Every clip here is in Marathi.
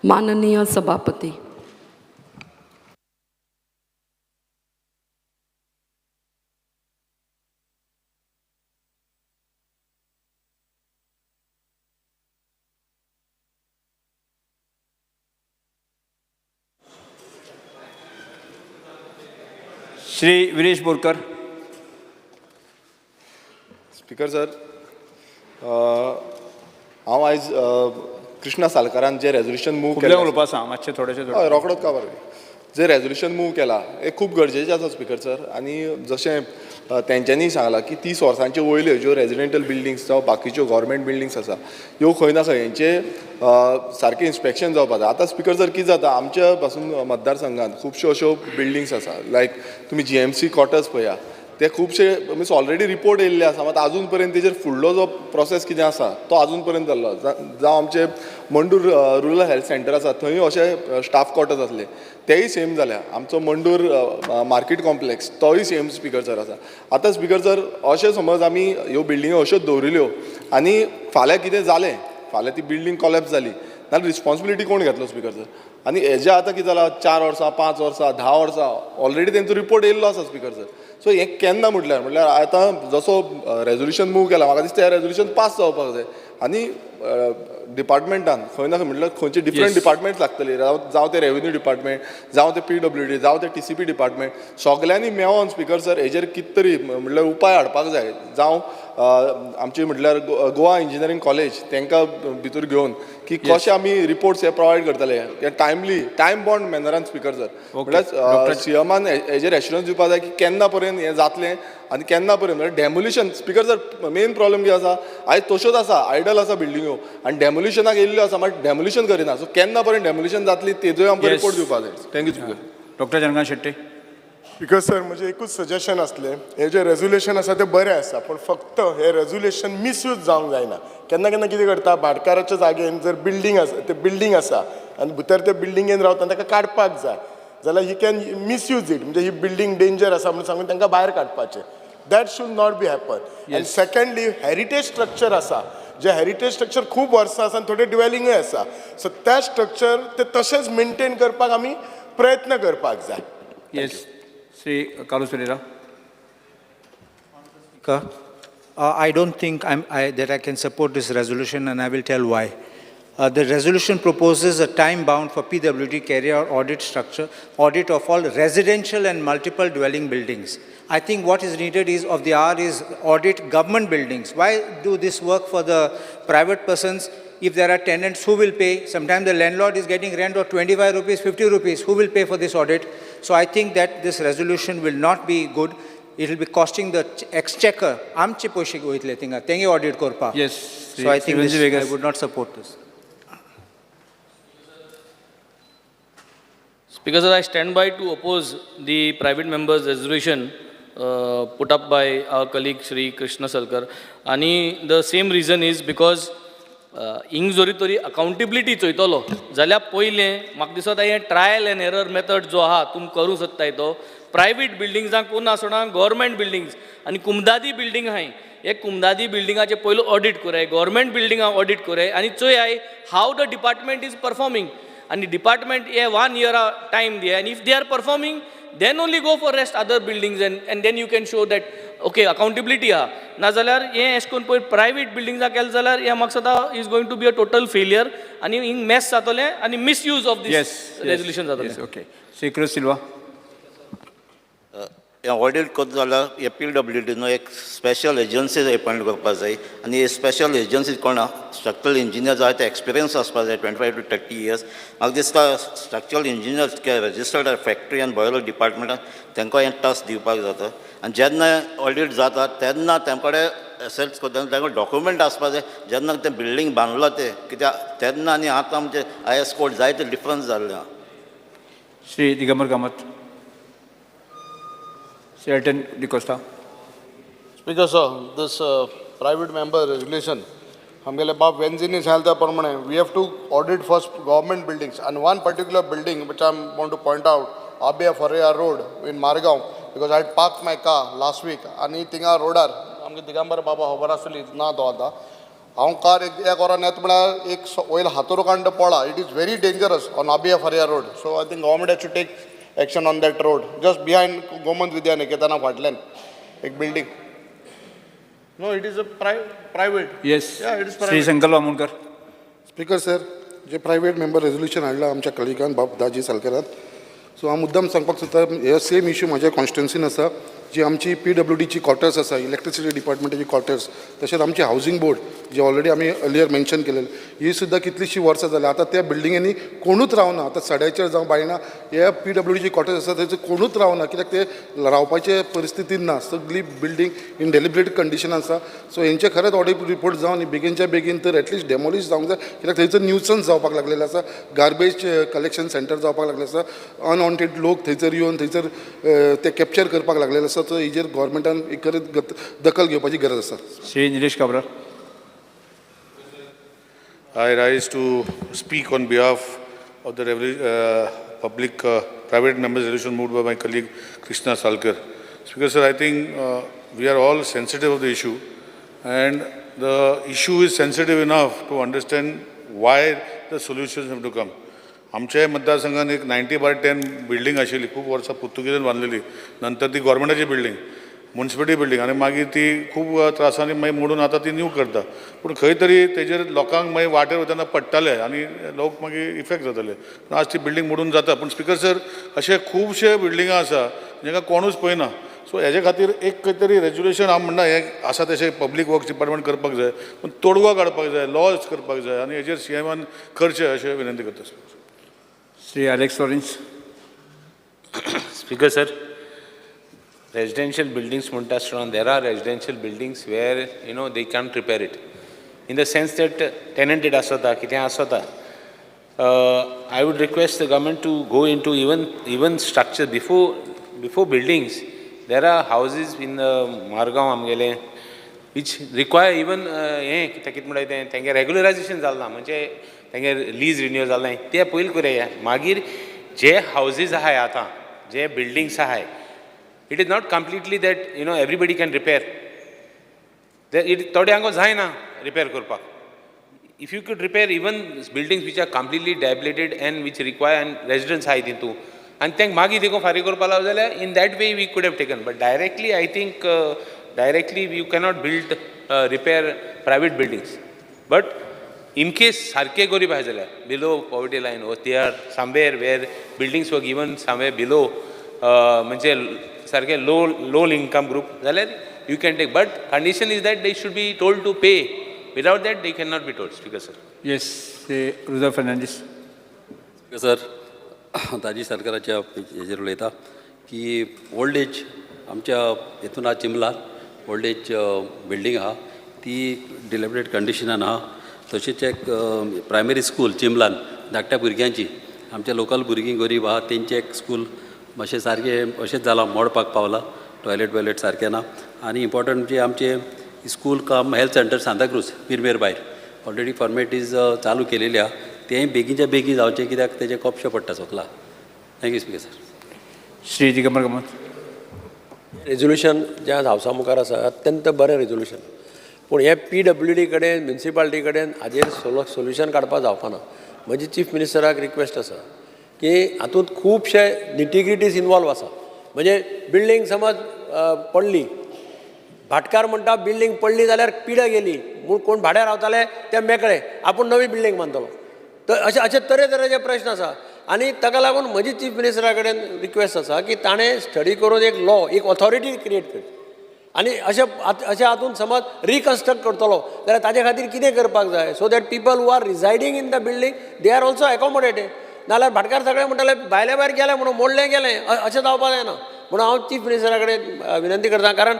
माननीय सभापती, श्री विरेश बोरकर. स्पीकर सर, हांव आयज कृष्णा सालकारान जे रेजोल्यूशन मूव केलें उलोवपा सांग मातशें थोडेशें हय रोखडोच काबार जे रेजोल्यूशन मूव केलां हें खूब गरजेचें आसा स्पीकर सर. आनी जशें तेंच्यांनी सांगलां की 30 वर्सांच्यो वयल्यो ज्यो रेजिडेंटल बिल्डिंग्स जावं बाकीच्यो गव्हर्मेंट बिल्डिंग्स आसा ह्यो खंय ना खंय हेंचे सारकें इन्स्पेक्शन जावपा जाय. आतां स्पीकर सर कितें जाता आमच्या पासून मतदारसंघांत खुबश्यो अश्यो बिल्डिंग्स आसा लायक तुमी GMC क्वॉर्टर्स पळया ते खुबशे मीन्स ऑलरेडी रिपोर्ट येयल्ले आसा मात अजून पर्यंत तेजेर फुडलो जो प्रोसेस कितें आसा तो अजून पर्यंत जाल्लो. जावं आमचे मंडूर रुरल हेल्थ सेंटर आसा थंय अशे स्टाफ क्वॉर्टर्स आसले तेय सेम जाल्या. आमचो मंडूर मार्केट कॉम्प्लेक्स तोय सेम स्पीकर सर आसा. आतां स्पीकर सर अशें समज आमी ह्यो बिल्डिंगो अश्योच दवरिल्ल्यो आनी फाल्यां कितें जालें फाल्यां ती बिल्डींग कॉलेप्स जाली नाल्यार रिस्पॉन्सिबिलिटी कोण घेतलो स्पीकर सर. आनी हेजे आतां कितें जालां 4 वर्सां 5 वर्सां 10 वर्सां ऑलरेडी तेंचो रिपोर्ट येयल्लो आसा स्पीकर सर. सो हें केन्ना म्हटल्यार आतां जसो रेजोल्यूशन मूव केला म्हाका दिसता हें रेजोल्यूशन पास जावपाक जाय. आनी डिपार्टमेंटान खंय ना खंय म्हटल्यार खंयचे डिफरंट डिपार्टमेंट्स लागतले जावं ते रेव्हेन्यू डिपार्टमेंट जावं ते PWD जावं ते TCP डिपार्टमेंट सगल्यांनी मेळोन स्पीकर सर हेजेर कितें तरी म्हटल्यार उपाय हाडपाक जाय. जावं आमची म्हटल्यार गोवा इंजिनियरींग कॉलेज तांकां भितर घेवन की कशे आमी रिपोर्ट्स हे प्रोवायड करतले टायमली टायम बॉन्ड मॅनरान स्पीकर सर. म्हटल्यार CMान हेजेर एश्युरन्स दिवपाक जाय की केन्ना पर्यंत हें जातलें आनी केन्ना पर्यंत म्हळ्यार demolition speaker sir main problem कितें आसा आयज तश्योच आसा आयडल आसा बिल्डिंगो आनी डेमोलिशनाक येयल्ल्यो आसा मात डेमोलिशन करिना. सो केन्ना पर्यंत डेमोलिशन जातली तेजोय आमकां रिपोर्ट दिवपाक जाय. Thank you speaker. Doctor Chandrakant Shetty. Speaker sir म्हजें एकूच सजेशन आसलें हे जे रेजोल्यूशन आसा तें बरें आसा पूण फक्त हे रेजोल्यूशन मिसयूज जावंक जायना. केन्ना केन्ना कितें करता भाटकाराच्या जागेन जर बिल्डींग आसा ते बिल्डींग आसा आनी भितर ते बिल्डिंगेन रावता ताका काडपाक जाय जाल्यार ही कॅन मिसयूज इट म्हणजे ही बिल्डींग डेंजर आसा म्हणून सांगून तांकां भायर काडपाचें. That should not be happen. आनी सेकंडली हेरिटेज स्ट्रक्चर आसा जे हेरिटेज स्ट्रक्चर खूब वर्सां आसा आनी थोडे डिवेलिंगूय आसा सो त्या स्ट्रक्चर ते तशेंच मेंटेन करपाक आमी प्रयत्न करपाक जाय. Yes Shri Carlos Pereira. I don't think that I can support this resolution, and I will tell why. The resolution proposes a time bound for PWD carry out audit of all residential and multiple dwelling buildings. I think what is needed is of the hour is audit government buildings. Why do this work for the private persons? If there are tenants, who will pay? Sometimes the landlord is getting rent of 25 rupees, 50 rupees. Who will pay for this audit? So I think that this resolution will not be good. It will be costing the exchequer. Amche poshik goitle tinga. Tengi audit korpa. Yes. So I think I would not support this. Speaker sir, I stand by to oppose the private member's resolution put up by our colleague Shri Krishna Salkar. And the same reason is because इंग जोरी तरी अकाउंटेबिलिटी चोयतलो जाल्यार पयलें म्हाका दिसता हें ट्रायल एंड एरर मेथड जो आहा तुमी करूं सोदताय तो प्रायवेट बिल्डिंग्सांक कोन्ना आसतना गव्हर्मेंट बिल्डिंग्स आनी कुमदादी बिल्डिंग आहाय हे कुमदादी बिल्डिंगाचे पयलो ऑडिट कराय गव्हर्मेंट बिल्डिंगां ऑडिट कराय आनी चोयाय हाव द डिपार्टमेंट इज परफॉर्मिंग आनी डिपार्टमेंट हे 1 year टायम दिया आनी if they are performing then only go for rest other buildings and then you can show that okay accountability ha na jalyar he eshkon poi private buildings a kel jalyar he maksada is going to be a total failure ani in mess jatole ani misuse of this resolution jatole. Yes, okay. Shri Chris Silva. Audit करता जाल्यार हे PWD एक स्पेशल एजन्सी अपॉयंट करपाक जाय आनी स्पेशल एजन्सी कोण स्ट्रक्चरल इंजिनियर जाय ते एक्सपिरियन्स आसपाक जाय 25 to 30 years. म्हाका दिसता स्ट्रक्चरल इंजिनियर रजिस्टर्ड फॅक्टरी आनी बॉयलर डिपार्टमेंटान तांकां हें टास्क दिवपाक जाता आनी जेन्ना ऑडिट जाता तेन्ना तांचे एसेट्स करता तांकां डॉक्युमेंट आसपाक जाय जेन्ना तें बिल्डींग बांदलां तें कित्याक तेन्ना आनी आतां आमचे IS कोड जायते डिफरन्स जाल्ले आहा. Shri Digambar Kamat. Certain D'Costa. Speaker sir, this private member resolution, हमगेले बाप वेंजिनी सांगता प्रमाणे we have to audit first government buildings and one particular building which I want to point out, Abia Faria Road in Margaon, because I parked my car last week आणि तिंगा रोडार आमगे दिगंबर बाबा खबर आसली ना तो आता हांव कार एक वरान येता म्हळ्यार एक वयर हातोर कांड पडला. It is very dangerous on Abbe Faria road. So I think government has to take action on that road. Just behind Gomant विद्यानिकेतना फाटल्यान एक building. No it is a private. Yes Yeah, it is Shri Shankar Vamonkar. Speaker sir, जे प्रायवेट मेंबर रेझोल्युशन हाडला आमच्या कलिगान दाजी सालकरान, सो हांव मुद्दम सांगपाक सोदता, हे सेम इश्यू म्हाज्या कॉन्स्टिट्युन्सीन आसा. जी आमची PWDची क्वॉर्टर्स आसा, इलेक्ट्रिसिटी डिपार्टमेंटाची क्वॉर्टर्स, तशेंच आमचे हावसिंग बोर्ड जे ऑलरेडी आमी अर्लियर मेन्शन केलेले, ही सुद्दां कितलींशीं वर्सां जाल्यां आतां त्या बिल्डिंगेनी कोणूच रावना. आतां सड्याचेर जावं बायणा हे PWDची क्वॉर्टर्स आसा थंयसर कोणूच रावना, कित्याक ते रावपाचे परिस्थितीन ना. सगळी बिल्डींग इन डेलिब्रेट कंडिशन आसा. सो हेंचे खरेंच ऑडिट रिपोर्ट जावन बेगीनच्या बेगीन तर एटलिस्ट डेमोलिश जावंक जाय, कित्याक थंयसर न्यूसन्स जावपाक लागलेलो आसा. गार्बेज कलेक्शन सेंटर जावपाक लागलें आसा. अनवॉन्टेड लोक थंयसर येवन थंयसर ते कॅप्चर करपाक लागलेले आसा. सो हेजेर गव्हर्मेंटान एक दखल घेवपाची गरज आसा. Shri Nilesh Cabral. I rise to speak on behalf of the private members resolution moved by my colleague Krishna Salkar. Speaker sir, I think we are all sensitive of the issue, and the issue is sensitive enough to understand why the solutions have to come. आमच्या मतदारसंघात एक 90/10 बिल्डिंग आशिल्ली, खूप वर्सां पुर्तुगेजान बांदलेली. नंतर ती गव्हर्मेंटाची बिल्डिंग, म्युन्सिपालिटी बिल्डिंग, आनी मागीर ती खूब त्रासांनी मागीर मोडून आतां ती न्यू करता. पूण खंय तरी तेजेर लोकांक मागीर वाटेर वतना पडटाले आनी लोक मागीर इफेक्ट जाताले. आज ती बिल्डिंग मोडून जाता. पूण स्पिकर सर, अशे खुबशे बिल्डिंगा आसा जेका कोणूच पळयना. सो हेजे खातीर एक खंय तरी रेजुलेशन हांव म्हणना हें आसा तशें पब्लीक वर्क्स डिपार्टमेंट करपाक जाय, पूण तोडगो काडपाक जाय, लॉज करपाक जाय, आनी हेजेर CMन करचें अशें विनंती करता. Shri Alex Lawrence. Speaker sir, residential buildings म्हणटा आसतना there are residential buildings where they can't repair it, in the sense that tenanted आसता कितें आसता. I would request the government to go into even structure before buildings. There are houses in Margaon आमगेले which require even हें कितें म्हणटा तें तेंगे रेगुलरायजेशन जालें ना, म्हणजे तेंगे लीज रिन्यू जालें नाय, तें पयलीं करुया. मागीर जे हावजीस आहाय आतां, जे बिल्डिंग्स आहाय, it is not completely that everybody can repair. थोडे हांगा जायना रिपेर करपाक. If you could repair even buildings which are completely dilapidated and which require residents आहाय तितू, आनी तेंक मागीर देखून फारीक करपाक लाव जाल्यार in that way we could have taken. But directly I think directly you cannot build repair private buildings. But in case सारके गरीब आहाय जाल्यार below poverty line, or they are somewhere where buildings were given somewhere below म्हणजे सारखे low income group जाल्यार you can take. But condition is that they should be told to pay. Without that they cannot be told. Speaker sir. Yes Shri Ruda Fernandes. Sir, दाजी सरकाराच्या हेजेर उलयता की ओल्ड एज आमच्या हितून आहा चिंबलार ओल्ड एज बिल्डींग आहा ती डिलेबरेट कंडिशनान आहा. तशेंच एक प्रायमरी स्कूल चिंबलान धाकट्या भुरग्यांची, आमच्या लोकल भुरगीं गरीब आहा तेंचे एक स्कूल मातशें सारकें अशेंच जालां, मोडपाक पावला, टॉयलेट सारकें ना. आनी इम्पॉर्टंट म्हणजे आमचे स्कूल कम हेल्थ सेंटर सांताक्रूज पिरमेर भायर ऑलरेडी फॉर्मेलिटीज चालू केलेली आहा. तेंय बेगीनच्या बेगीन जावचें, कित्याक तेजे कोपशे पडटा सगळा. Thank you speaker sir. Shri Digambar Kamat. Resolution जे आज हावसा मुखार आसा अत्यंत बरें रेजोल्युशन, पूण हे PWD कडेन म्युन्सिपालिटी कडेन हाजेर सोल्युशन काडपाक जावपाना. म्हजी चीफ मिनिस्टराक रिक्वेस्ट आसा की हातूंत खुबशे निटिग्रिटीज इनवॉल्व आसा. म्हणजे बिल्डींग समज पडली, भाटकार म्हणटा बिल्डींग पडली जाल्यार पिढ गेली, म्हूण कोण भाड्यार रावताले ते मेकळे, आपूण नवी बिल्डींग बांदतलो. तर अशे तरेतरेचे प्रश्न आसा. आनी ताका लागून म्हजी चीफ मिनिस्टरा कडेन रिक्वेस्ट आसा की ताणें स्टडी करून एक लॉ, एक ऑथॉरिटी क्रिएट करची. आनी अशे हातूंत समज रिकन्स्ट्रक्ट करतलो जाल्यार ताजे खातीर कितें करपाक जाय, so that people who are residing in the building they are also accommodated. नाल्यार भाटकार सगळे म्हणटाले भायले भायर गेले म्हणून मोडलें गेलें, अशें जावपाक जायना. म्हणून हांव चीफ मिनिस्टरा कडेन विनंती करतां, कारण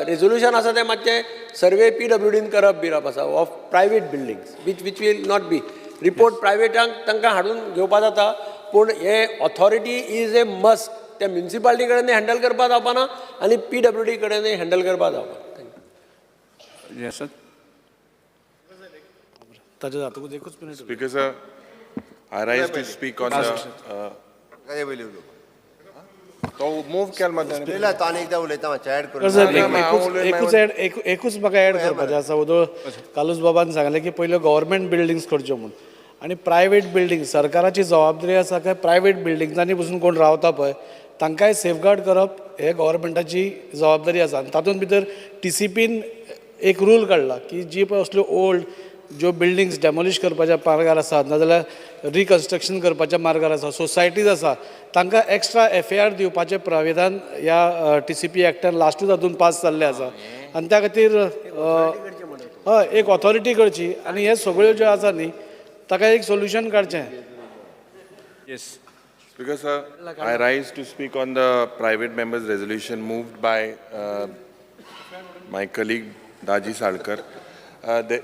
रेजोल्युशन आसा तें मातशें सर्वे PWDन करप आसा of private buildings which will not be. Report प्रायवेटांक तांकां हाडून घेवपा जाता, पूण हे ऑथॉरिटी इज ए मस्ट. ते म्युन्सिपालिटी कडेन हँडल करपाक जावपाना आनी PWD कडेन हँडल करपाक जावपाना. Yes sir. ताजे जातकूच एकूच minute. Speaker sir, I rise to speak on the तो मूव केला मतान तो आनी एकदां उलयता मातशें ऍड तर सर, एकूच म्हाका ऍड करपाचें आसा उदो कालूस बाबान सांगलें की पयल्यो गव्हर्मेंट बिल्डिंग्स करच्यो म्हूण आनी प्रायवेट बिल्डिंग सरकाराची जबाबदारी आसा काय प्रायवेट बिल्डिंग्सांनी पसून कोण रावता पळय तांकांय सेफगार्ड करप हे गव्हर्मेंटाची जबाबदारी आसा आनी तातूंत भितर TCPन एक रूल काडला की जी पळय असल्यो ओल्ड ज्यो बिल्डिंग्स डेमोलिश करपाच्या मार्गार आसात नाजाल्यार रिकन्स्ट्रक्शन करपाच्या मार्गार आसा सोसायटीज आसा तांकां एक्स्ट्रा FAR दिवपाचें प्राविधान ह्या TCP एक्टान लास्टूच हातून पास जाल्लें आसा आनी त्या खातीर हय एक ऑथॉरिटी करची आनी हे सगळ्यो ज्यो आसा न्ही ताका एक सोल्युशन काडचें. Yes. Speaker sir, I rise to speak on the private members resolution moved by my colleague Daji Salkar.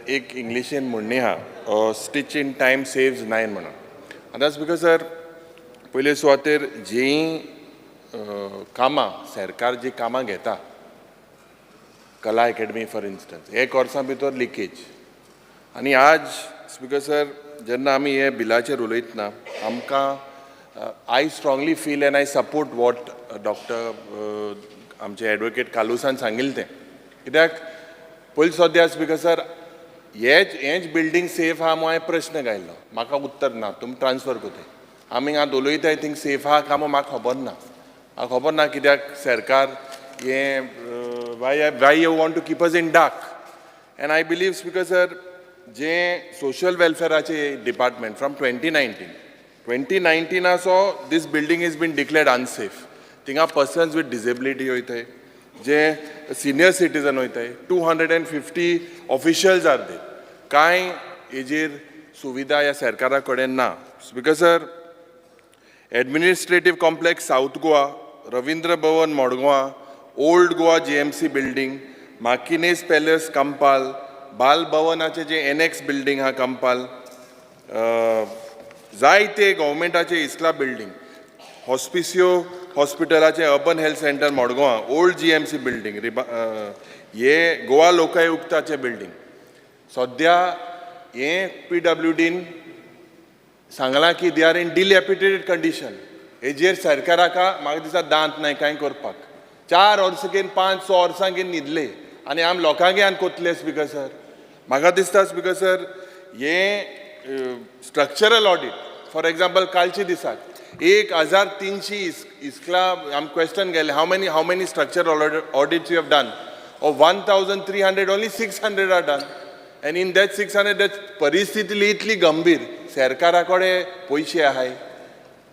एक इंग्लिशीन म्हणणे हा स्टिच इन टायम सेव्स 9 म्हणून. आनी that's because sir पयले सुवातेर जीं कामां सरकार जी कामां घेता कला अकॅडमी फॉर इन्स्टन्स हे कोर्सां भितर लिकेज आनी आज स्पीकर सर जेन्ना आमी हे बिलाचेर उलयतना आमकां I strongly feel and I support what doctor आमचे एडवोकेट कालुसान सांगिल्लें तें कित्याक पयलीं सद्या स्पीकर सर हेच बिल्डींग सेफ आहा म्हूण हांवें प्रश्न घायल्लो म्हाका उत्तर ना तुमी ट्रान्सफर कोताय आमी हांगा उलयताय थिंग सेफ आहा काय म्हाका खबर ना कित्याक सरकार हें why you want to keep us in dark and I believe speaker sir जें सोशल वेलफेराचे department from 2019 so this building is been declared unsafe थिंगा पर्सन्स विथ डिसेबिलिटी वयताय जे सिनियर सिटीजन वयताय 250 ऑफिशियल्स आर देर कांय हेजेर सुविधा ह्या सरकारा कडेन ना. Speaker sir administrative complex south Goa Ravindra Bhavan Madgaon old Goa GMC building Maquinez palace Campal Bal भवनाचे जे NX बिल्डींग हा कंपाल जायते गव्हर्मेंटाचे इस्ला बिल्डींग हॉस्पिसियो हॉस्पिटलाचे urban health centre Madgaon old GMC building हे गोवा लोकायुक्ताचे बिल्डींग सद्या हे PWDन सांगलां की they are in dilapidated condition हेजेर सरकाराका म्हाका दिसता दांत नाय कांय करपाक 4 वर्सां घेवन 5-6 वर्सां घेवन न्हिदले आनी आमी लोकांक आनी कोतले स्पीकर सर म्हाका दिसता स्पीकर सर हे स्ट्रक्चरल ऑडिट फॉर एग्जाम्पल कालचे दिसाक 1300 इस्कला आम क्वेश्चन गेले how many structural audits you have done of 1300 only 600 are done and in that 600 परिस्थिती इतली गंभीर सरकारा कडेन पयशे आहाय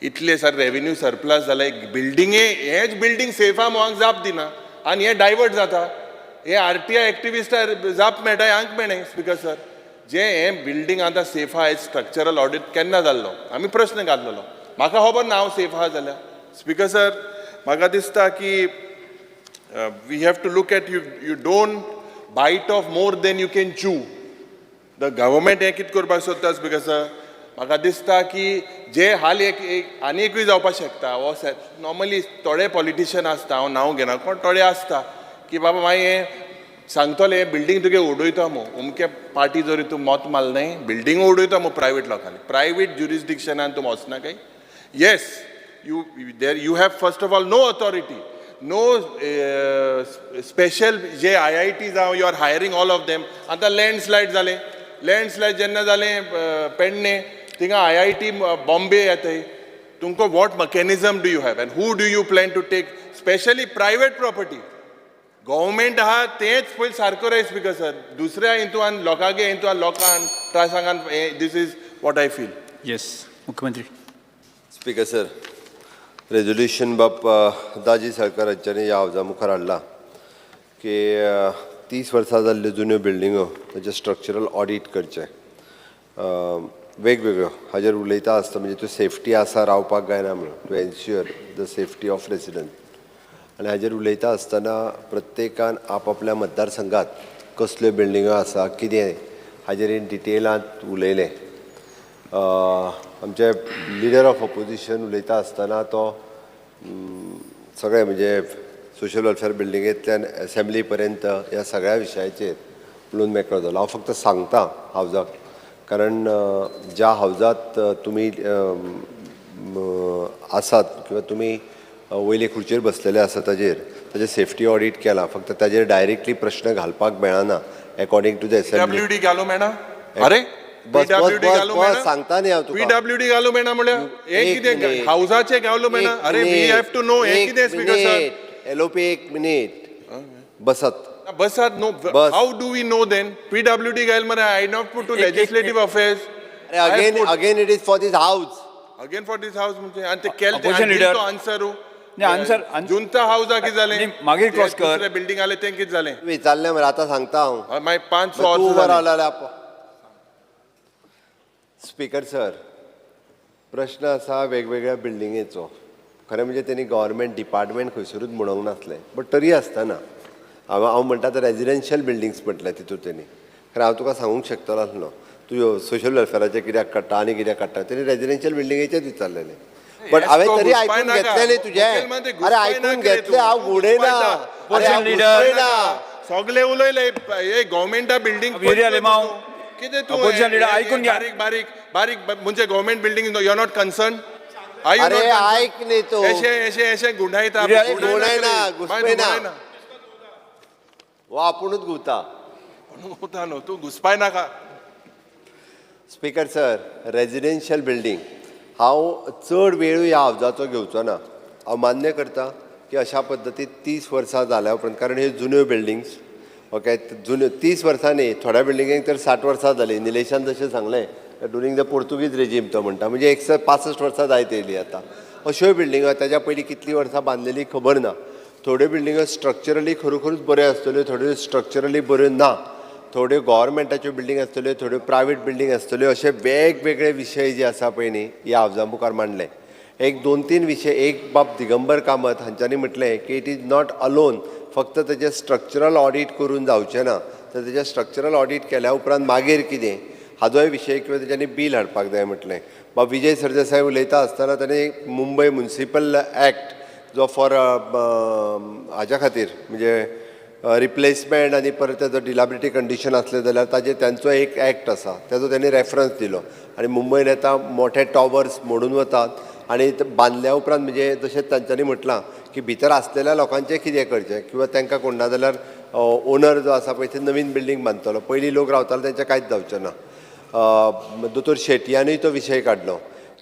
इतले सर रेव्हेन्यू सरप्लस जाला बिल्डिंगे हेच बिल्डींग सेफ आहा म्हाका जाप दिना आनी हे डायवर्ट जाता हे RTI एक्टिविस्टार जाप मेळटा हांक मेळ्ळे स्पीकर सर जे हे बिल्डींग आतां सेफ आहा स्ट्रक्चरल ऑडिट केन्ना जाल्लो आमी प्रश्न घातलेलो म्हाका खबर ना हांव सेफ आहा जाल्यार स्पीकर सर म्हाका दिसता की we have to look at you don't bite off more than you can chew the government हें कितें करपाक सोदता स्पीकर सर म्हाका दिसता की जे हाल आनी एकूय जावपाक शकता हो नॉर्मली थोडे पॉलिटिशियन आसता हांव नांव घेना पण थोडे आसता की बाबा मागीर हें सांगतले बिल्डींग तुगे उडयता मू अमके पार्टी जरी तूं मत मारलें न्हय बिल्डींग उडयता मू प्रायवेट लोकांनी प्रायवेट ज्युरिस्डिक्शनान तूं वचना काय yes you have first of all no authority no special जे IIT जावं you are hiring all of them आतां लँडस्लायड जालें लँडस्लायड जेन्ना जालें पेडणे थिंगा IIT बॉम्बे येताय तुमकां what mechanism do you have and who do you plan to take specially private property government आहा तेच पयलीं सारको राय स्पीकर सर दुसऱ्या हितून लोकांगे हितून लोकांक ट्रासांगान this is what I feel. Yes मुख्यमंत्री. स्पीकर सर रेजोल्यूशन बाब दाजी सरकार हांच्यांनी ह्या हावजा मुखार हाडला की 30 वर्सां जाल्ल्यो जुन्यो बिल्डिंगो ताचे स्ट्रक्चरल ऑडिट करचें वेगवेगळ्यो हाजेर उलयता आसता म्हणजे त्यो सेफ्टी आसा रावपाक जायना म्हणून to ensure the safety of resident आनी हाजेर उलयता आसतना प्रत्येकान आपआपल्या मतदारसंघात कसल्यो बिल्डिंगो आसा कितें हाजेर इन डिटेलांत उलयलें. आमचे लिडर ऑफ ऑपोजिशन उलयता आसतना तो सगळे म्हणजे सोशल वेलफेअर बिल्डिंगेंतल्यान असेंब्ली पर्यंत ह्या सगळ्या विशयाचेर उलोवन मेकळो जालो. हांव फक्त सांगता हावजाक कारण ज्या हावजात तुमी आसात किंवा तुमी वयले खुर्चेर बसलेले आसा ताजेर सेफ्टी ऑडिट केला, फक्त ताजेर डायरेक्टली प्रश्न घालपाक मेळना according to the assembly. PWD घालू मेळना? अरे बस PWD घालू बस मेळना? सांगता न्ही हांव तुका. PWD घालू मेळना म्हळ्यार हे एक कितें मिनिट. हावसाचे घालू मेळना? अरे वी हॅव टू नो हे कितें स्पीकर सर? एलओपी एक मिनिट बसत. बसात नो. बस. How do we know then? PWD घाल मरे I not put to legislative affairs. Again it is for this house. Again for this house म्हणजे आणि ते केल ते Opposition leader. आन्सर आन्सर हाऊसा कितें जालें? मागीर क्रॉस कर. दुसरे बिल्डिंग आले तें कितें जालें? विचारलें मरे आतां सांगता हांव. मागीर 5 तूं उबो वर्सां रावला जाल्यार स्पीकर सर, प्रश्न आसा वेगवेगळ्या बिल्डिंगेचो. खरें म्हणजे त्यांनी गव्हर्मेंट डिपार्टमेंट खंयसरूच म्हणूंक नासलें, बट तरी आसतना हांव म्हणटा तर रेजिडेन्शियल बिल्डिंग्स म्हटलें तितूंत तेणी. खरें हांव तुका सांगूंक शकतलो आसलो तूं सोशल वेलफेअराचें कित्याक काडटा आनी कित्याक काडटा. तेणी रेजिडेन्शियल बिल्डिंगेचेच विचारलेलें, बट हांवें तरी आयकून घेतलें तुजें. अरे आयकून घेतलें, हांव घुवडयना. सगळे उलयले हे गव्हर्मेंटा बिल्डिंग कितें तूं Opposition leader, आयकून घ्या. बारीक बारीक बारीक म्हणजे government building you are not concern? अरे आयक न्ही तूं. अशें गुंडायता घुवडयना, घुसपयना. हो आपुणूच घुवता. न्हू तूं घुसपाय नाका. स्पीकर सर, रेजिडेन्शियल बिल्डिंग हांव चड वेळूय ह्या हावजाचो घेवचो ना. हांव मान्य करता की अशा पद्दतीन 30 वर्सां जाल्या उपरांत, कारण ह्यो जुन्यो बिल्डिंग्स ओके, जुन्यो 30 वर्सां न्ही, थोड्या बिल्डिंगेक तर 60 वर्सां जालीं. निलेशान जशें सांगलें ड्युरींग द पोर्तुगीज रेजीम तो म्हणटा, म्हणजे 165 वर्सां जायत येयली आतां. अश्यो बिल्डिंगो ताच्या पयलीं कितलीं वर्सां बांदलेली खबर ना. थोड्यो बिल्डिंगो स्ट्रक्चरली खरोखरूच बऱ्यो आसतल्यो, थोड्यो स्ट्रक्चरली बऱ्यो ना. थोड्यो गव्हर्मेंटाच्यो बिल्डिंग आसतल्यो, थोड्यो प्रायवेट बिल्डिंग आसतल्यो. अशे वेगवेगळे विशय जे आसा पळय न्ही ह्या हावजा मुखार मांडले. एक 2-3 विशय. एक बाब दिगंबर कामत हांच्यांनी म्हटलें की इट इज नॉट अलोन फक्त तेजें स्ट्रक्चरल ऑडिट करून जावचें ना, तर तेजें स्ट्रक्चरल ऑडिट केल्या उपरांत मागीर कितें हाजोय विशय किंवा तेच्यांनी बील हाडपाक जाय म्हटलें. बाब विजय सरदेसाय उलयता आसतना ताणें मुंबय म्युनिसिपल एक्ट जो फॉर हाज्या खातीर म्हणजे रिप्लेसमेंट आनी परत तेजो डिलाबिलिटी कंडिशन आसलें जाल्यार तांचो एक एक्ट आसा, तेजो तांणी रेफरन्स दिलो. आनी मुंबयन येता मोठे टॉवर्स मोडून वतात आनी बांदल्या उपरांत म्हणजे जशें तांच्यांनी म्हटलां की भितर आसलेल्या लोकांचें कितें करचें, किंवा तांकां कोण ना जाल्यार ओनर जो आसा पळय ते नवीन बिल्डींग बांदतलो. पयलीं लोक रावताले तेंचें कांयच जावचें ना. दोतोर शेटयानूय तो विशय काडलो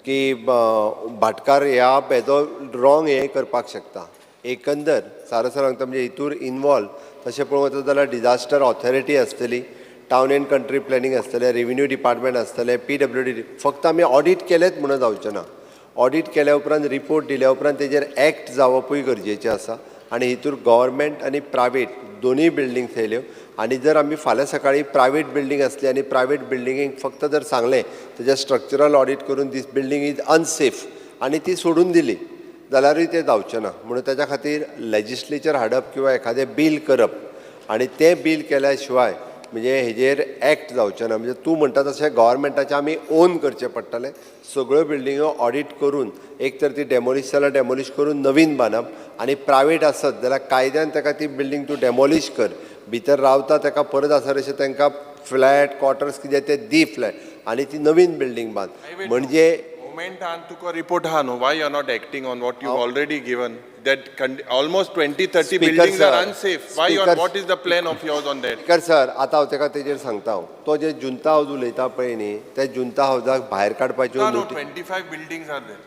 की भाटकार ह्या हेजो रॉंग हें करपाक शकता. एकंदर सारसर सांगता म्हणजे हितूर इनवॉल्व तशें पळोवंक वचत जाल्यार डिजास्टर ऑथॉरिटी आसतली, टावन एंड कंट्री प्लॅनिंग आसतलें, रेव्हेन्यू डिपार्टमेंट आसतलें, PWD. फक्त आमी ऑडिट केलेंच म्हणून जावचें ना. ऑडिट केल्या उपरांत रिपोर्ट दिल्या उपरांत तेजेर एक्ट जावपूय गरजेचें आसा. आनी हितूर गव्हर्मेंट आनी प्रायवेट दोनूय बिल्डिंग्स येयल्यो. आनी जर आमी फाल्यां सकाळीं प्रायवेट बिल्डींग आसली आनी प्रायवेट बिल्डिंगेक फक्त जर सांगलें तेजें स्ट्रक्चरल ऑडिट करून दीस बिल्डींग इज अनसेफ आनी ती सोडून दिली जाल्यारूय तें जावचें ना. म्हणून तेच्या खातीर लेजिस्लेचर हाडप किंवा एखादें बील करप आनी तें बील केल्या शिवाय म्हणजे हेजेर एक्ट जावचें ना. म्हणजे तूं म्हणटा तशें गव्हर्मेंटाचें आमी ओन करचें पडटलें. सगळ्यो बिल्डिंगो ऑडिट करून एक तर ती डेमोलिश जाल्यार डेमोलिश करून नवीन बांदप, आनी प्रायवेट आसत जाल्यार कायद्यान ताका ती बिल्डींग तूं डेमोलिश कर. भितर रावता ताका परत आसा तशें तांकां फ्लॅट क्वॉर्टर्स कितें ते दी फ्लॅट आनी ती नवीन बिल्डींग बांद. म्हणजे गव्हर्मेंटान तुका रिपोर्ट आहा न्हू, why you are not acting on what you already given that almost 20-30 buildings are unsafe. Why you what is the plan of yours on that? Speaker sir, आतां हांव ताका तेजेर सांगता. तो जे जुंता हावज उलयता पळय न्ही, त्या जुंता हावजाक भायर काडपाच्यो 25 बिल्डिंग्स आर देर.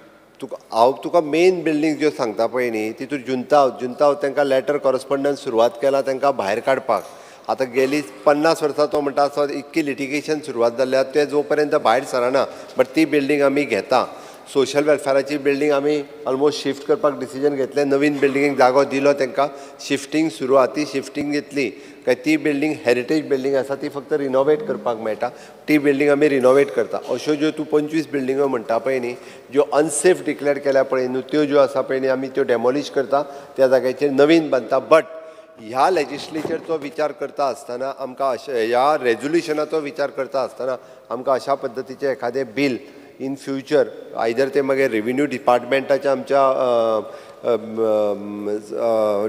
हांव तुका मेन बिल्डींग ज्यो सांगता पळय न्ही तितूर जुंता हावज तांकां लेटर कॉरस्पॉन्डन्स सुरवात केला तांकां भायर काडपाक. आतां गेली 50 वर्सां तो म्हणटा असो इतकी लिटिगेशन सुरवात जाल्ल्या ते जो पर्यंत भायर सरना, बट ती बिल्डींग आमी घेता. सोशल वेलफेअराची बिल्डींग आमी ऑलमोस्ट शिफ्ट करपाक डिसिजन घेतलें. नवीन बिल्डिंगेक जागो दिलो तांकां. शिफ्टींग सुरू आहा, ती शिफ्टींग घेतली काय ती बिल्डींग हेरिटेज बिल्डींग आसा ती फक्त रिनोवेट करपाक मेळटा. ती बिल्डींग आमी रिनोवेट करता. अश्यो ज्यो तूं 25 बिल्डिंगो म्हणटा पळय न्ही ज्यो अनसेफ डिक्लेअर केल्या पळय न्हू, त्यो ज्यो आसा पळय न्ही आमी त्यो डेमोलिश करता, त्या जाग्याचेर नवीन बांदता. बट ह्या लेजिस्लेचरचो विचार करता आसतना आमकां ह्या रेजोल्युशनाचो विचार करता आसतना आमकां अशा पद्दतीचें एखादें बील इन फ्युचर आयदर ते मागीर रेव्हेन्यू डिपार्टमेंटाच्या आमच्या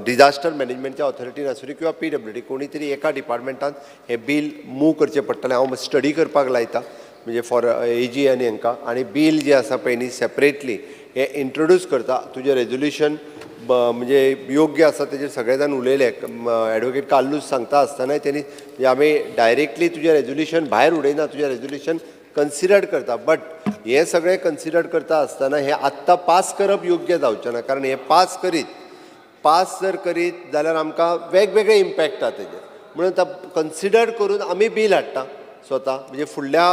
डिजास्टर मॅनेजमेंटच्या ऑथॉरिटीन आसूं किंवा PWD कोणी तरी एका डिपार्टमेंटान हें बील मूव करचें पडटलें. हांव स्टडी करपाक लायता म्हणजे फॉर AG आनी हांकां. आनी बील जें आसा पळय न्ही सेपरेटली हें इंट्रोड्यूस करता. तुजें रेजोल्युशन म्हणजे योग्य आसा तेजेर सगळे जाण उलयले. ॲडवोकेट काल्लूस सांगता आसतनाय त्यांनी म्हणजे आमी डायरेक्टली तुजें रेजोल्युशन भायर उडयना, तुजें रेजोल्युशन कन्सिडर करता. बट हे सगळें कन्सिडर करता आसतना हे आत्तां पास करप योग्य जावचें ना. कारण हे पास जर करीत जाल्यार आमकां वेगवेगळे इम्पॅक्ट जाता तेजे. म्हणून कन्सिडर करून आमी बील हाडटा स्वता. म्हणजे फुडल्या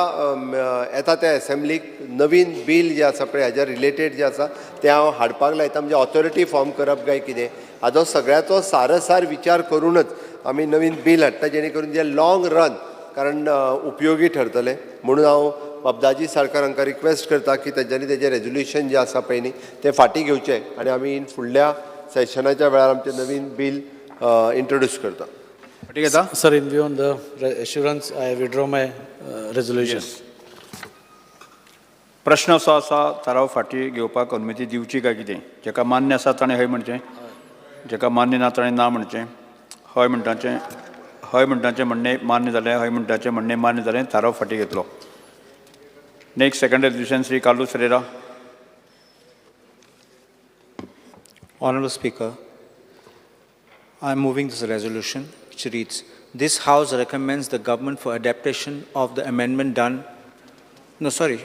येता त्या एसेंब्लीक नवीन बील जें आसा पळय हाज्या रिलेटेड जें आसा तें हांव हाडपाक लायता. म्हणजे ऑथॉरिटी फॉर्म करप काय कितें हाजो सगळ्याचो सारसार विचार करूनच आमी नवीन बील हाडटा, जेणे करून जे लाँग रन कारण उपयोगी ठरतले. म्हणून हांव बाबदाजी साळकार हांकां रिक्वेस्ट करता की तेंच्यांनी तेजें रेजोल्युशन जें आसा पळय न्ही तें फाटीं घेवचें आनी आमी फुडल्या सेशनाच्या वेळार आमचें नवीन बील इंट्रोड्यूस करता. फाटीं घेता. Sir, in view on the assurance, I withdraw my resolution. प्रश्न असो आसा थाराव फाटीं घेवपाक अनुमती दिवची काय कितें? जेका मान्य आसा ताणें हय म्हणचें, जेका मान्य ना ताणें ना म्हणचें. हय म्हणटाचें म्हणणें मान्य जालें, हय म्हणटाचें म्हणणें मान्य जालें. थाराव फाटीं घेतलो. Next second resolution Shri Carlos Ferreira. Honorable Speaker, I am moving this resolution, which reads, this House recommends the government for adaptation of the amendment done. No, sorry,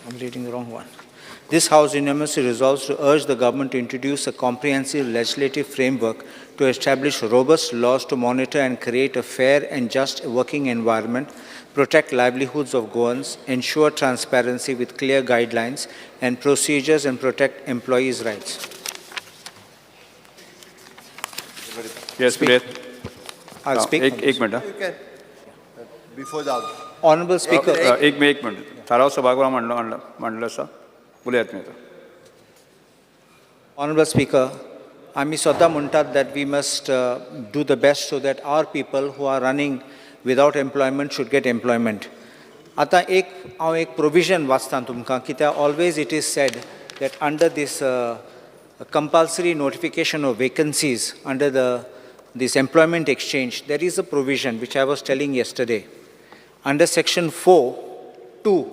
I'm reading the wrong one. This House unanimously resolves to urge the government to introduce a comprehensive legislative framework to establish robust laws to monitor and create a fair and just working environment, protect livelihoods of Goans, ensure transparency with clear guidelines and procedures, and protect employees' rights. Yes, please. I'll speak. एक minute. Before the Honorable Speaker. एक मिनट. थाराव सभागृहात मांडलो आसा. उलयात तुमी आता. Honorable Speaker, आम्ही स्वतः म्हणतात that we must do the best so that our people who are running without employment should get employment. आता हांव एक provision वाचतां तुमकां कित्याक always it is said that under this compulsory notification of vacancies under this employment exchange, there is a provision which I was telling yesterday. Under section 4(2),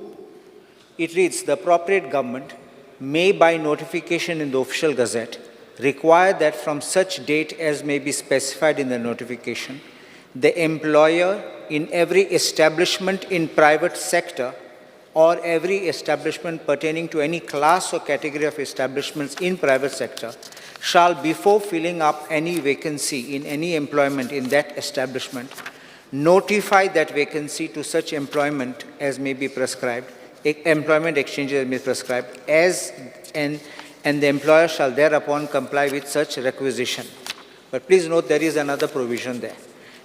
it reads, the appropriate government may by notification in the official gazette require that from such date as may be specified in the notification, the employer in every establishment in private sector or every establishment pertaining to any class or category of establishments in private sector shall, before filling up any vacancy in any employment in that establishment, notify that vacancy to such employment as may be prescribed, employment exchanges as may be prescribed, and the employer shall thereupon comply with such requisition. But please note there is another provision there.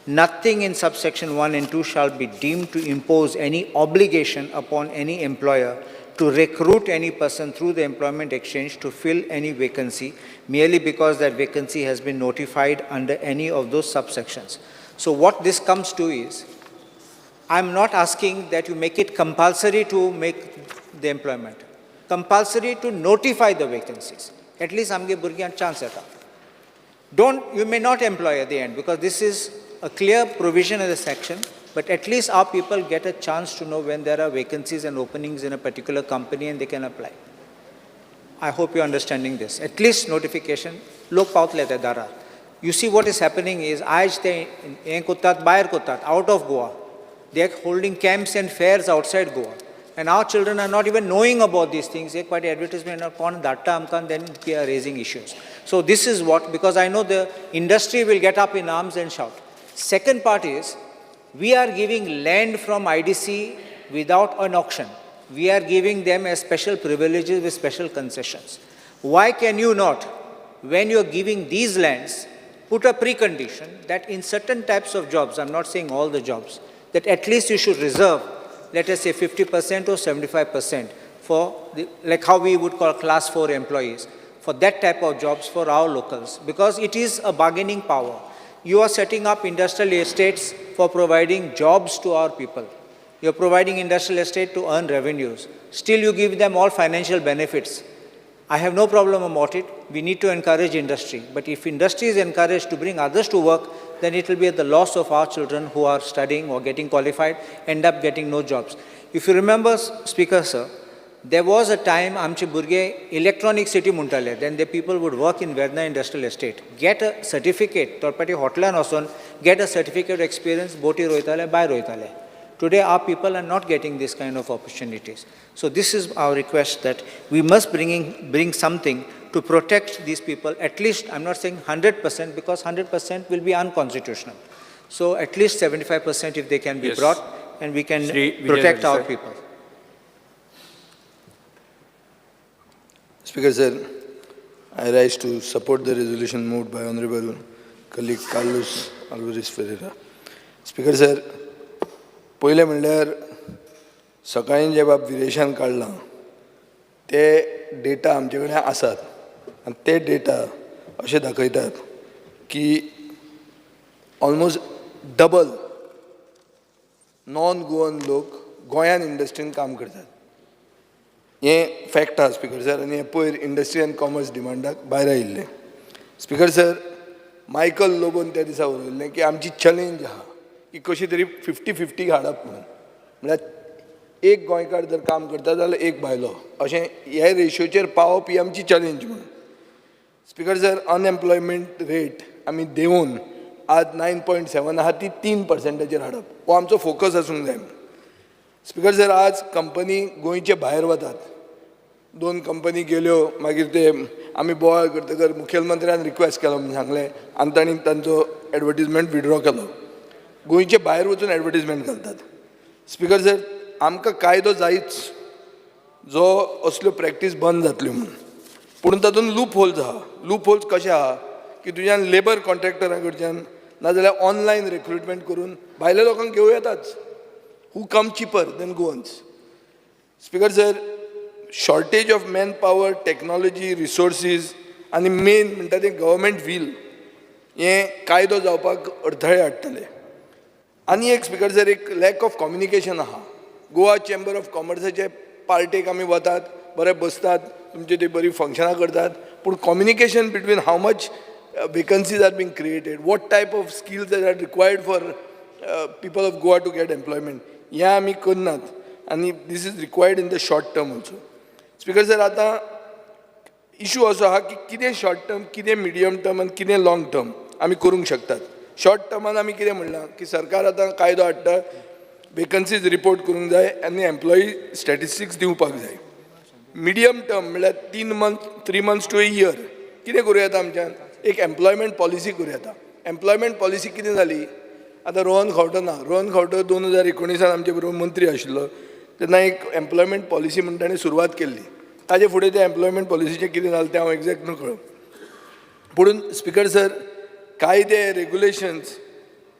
Nothing in subsection 1 and 2 shall be deemed to impose any obligation upon any employer to recruit any person through the employment exchange to fill any vacancy merely because that vacancy has been notified under any of those subsections. So what this comes to is, I'm not asking that you make it compulsory to make the employment. Compulsory to notify the vacancies. At least amge burgyan chance eta. You may not employ at the end because this is a clear provision of the section, but at least our people get a chance to know when there are vacancies and openings in a particular company and they can apply. I hope you're understanding this. At least notification, lok paut lete dara. You see what is happening is, aaj te kutat, bayar kutat, out of Goa. They are holding camps and fairs outside Goa. And our children are not even knowing about these things. Ek party advertisement upon data amkan, then we are raising issues. So this is what, because I know the industry will get up in arms and shout. Second part is, we are giving land from IDC without an auction. We are giving them as special privileges with special concessions. Why can you not, when you are giving these lands, put a precondition that in certain types of jobs, I'm not saying all the jobs, that at least you should reserve, let us say 50% or 75% for, like how we would call class 4 employees, for that type of jobs for our locals, because it is a bargaining power. You are setting up industrial estates for providing jobs to our people. You are providing industrial estate to earn revenues. Still you give them all financial benefits. I have no problem about it. We need to encourage industry. But if industry is encouraged to bring others to work, then it will be at the loss of our children who are studying or getting qualified, end up getting no jobs. If you remember, Speaker, sir, There was a time आमचे भुरगे इलेक्ट्रॉनिक सिटी म्हणटाले, then the people would work in Verna Industrial Estate, get a certificate, third party hotline वचून get a certificate experience, बोटी रोयताले, भायर रोयताले. Today our people are not getting this kind of opportunities. So this is our request, that we must bring something to protect these people. At least, I'm not saying 100%, because 100% will be unconstitutional. So at least 75% if they can be Yes. brought, and we can Shri Vijay protect our sir. people. Speaker sir, I rise to support the resolution moved by Honorable colleague Carlos Alvarez Ferreira. Speaker sir, पहिले म्हणल्यार सकाळीं जे बाब विरेशान काडलां ते डेटा आमचे कडेन आसात आनी ते डेटा अशें दाखयतात की ऑलमोस्ट डबल नॉन गोवन लोक गोंयान इंडस्ट्रीन काम करतात. हें फॅक्ट आहा स्पिकर सर, आनी हें पयर इंडस्ट्री एंड कॉमर्स डिमांडाक भायर आयिल्लें. स्पिकर सर, मायकल लोबोन त्या दिसा उलयल्लें की आमची चॅलेंज आहा की कशी तरी 50-50 हाडप म्हणून, म्हळ्यार एक गोंयकार जर काम करता जाल्यार एक भायलो, अशें ह्या रेशोचेर पावप ही आमची चॅलेंज म्हणून. स्पिकर सर, अनएम्प्लॉयमेंट रेट आमी देंवून आज 9.7 आहा ती 3% हाडप, हो आमचो फोकस आसूंक जाय. स्पिकर सर, आज कंपनी गोंयचे भायर वतात. 2 कंपनी गेल्यो, मागीर ते आमी बोवाळ करतकर मुखेलमंत्र्यान रिक्वेस्ट केलो म्हणून सांगलें आनी तांणी तांचो एडवर्टिजमेंट विड्रॉ केलो. गोंयचे भायर वचून एडवर्टिजमेंट घालतात. स्पिकर सर, आमकां कायदो जायच जो असल्यो प्रॅक्टीस बंद जातल्यो म्हणून, पूण तातूंत लूप होल्स आहा. लूप होल्स कशे आहा की तुज्यान लेबर कॉन्ट्रॅक्टरा कडच्यान नाजाल्यार ऑनलायन रिक्रुटमेंट करून भायल्या लोकांक घेवं येताच, who come cheaper than Goans. Speaker sir, shortage of man power, technology, resources आनी मेन म्हणटा तें गव्हर्मेंट वील, हें कायदो जावपाक अडथळे हाडटले. आनी एक स्पिकर सर, एक लॅक ऑफ कम्युनिकेशन आहा. गोवा चेंबर ऑफ कॉमर्साचे पार्टेक आमी वतात, बरे बसतात, तुमचे ते बरी फंक्शनां करतात, पूण communication between how much vacancies are being created, what type of skills are required for people of Goa to get employment, हें आमी करनात. आनी this is required in the short term also. Speaker sir, आतां इशू असो आहा की कितें शॉर्ट टर्म, कितें मिडियम टर्म आनी कितें लाँग टर्म आमी करूंक शकतात. शॉर्ट टर्मान आमी कितें म्हणलां की सरकार आतां कायदो हाडटा, वेकन्सीज रिपोर्ट करूंक जाय आनी एम्प्लॉई स्टॅटिस्टिक्स दिवपाक जाय. मिडियम टर्म म्हणल्यार 3 months to a year कितें करूं येता आमच्यान, एक एम्प्लॉयमेंट पॉलिसी करूं येता. एम्प्लॉयमेंट पॉलिसी कितें जाली, आतां रोहन खंवटो ना, रोहन खंवटो 2019 आमचे बरोबर मंत्री आशिल्लो, तेन्ना एक एम्प्लॉयमेंट पॉलिसी म्हणटा ताणें सुरवात केल्ली. ताजे फुडें त्या एम्प्लॉयमेंट पॉलिसीचें कितें जालें तें हांव एक्झॅक्ट नकळो. पूण स्पिकर सर, कायदे रेग्युलेशन्स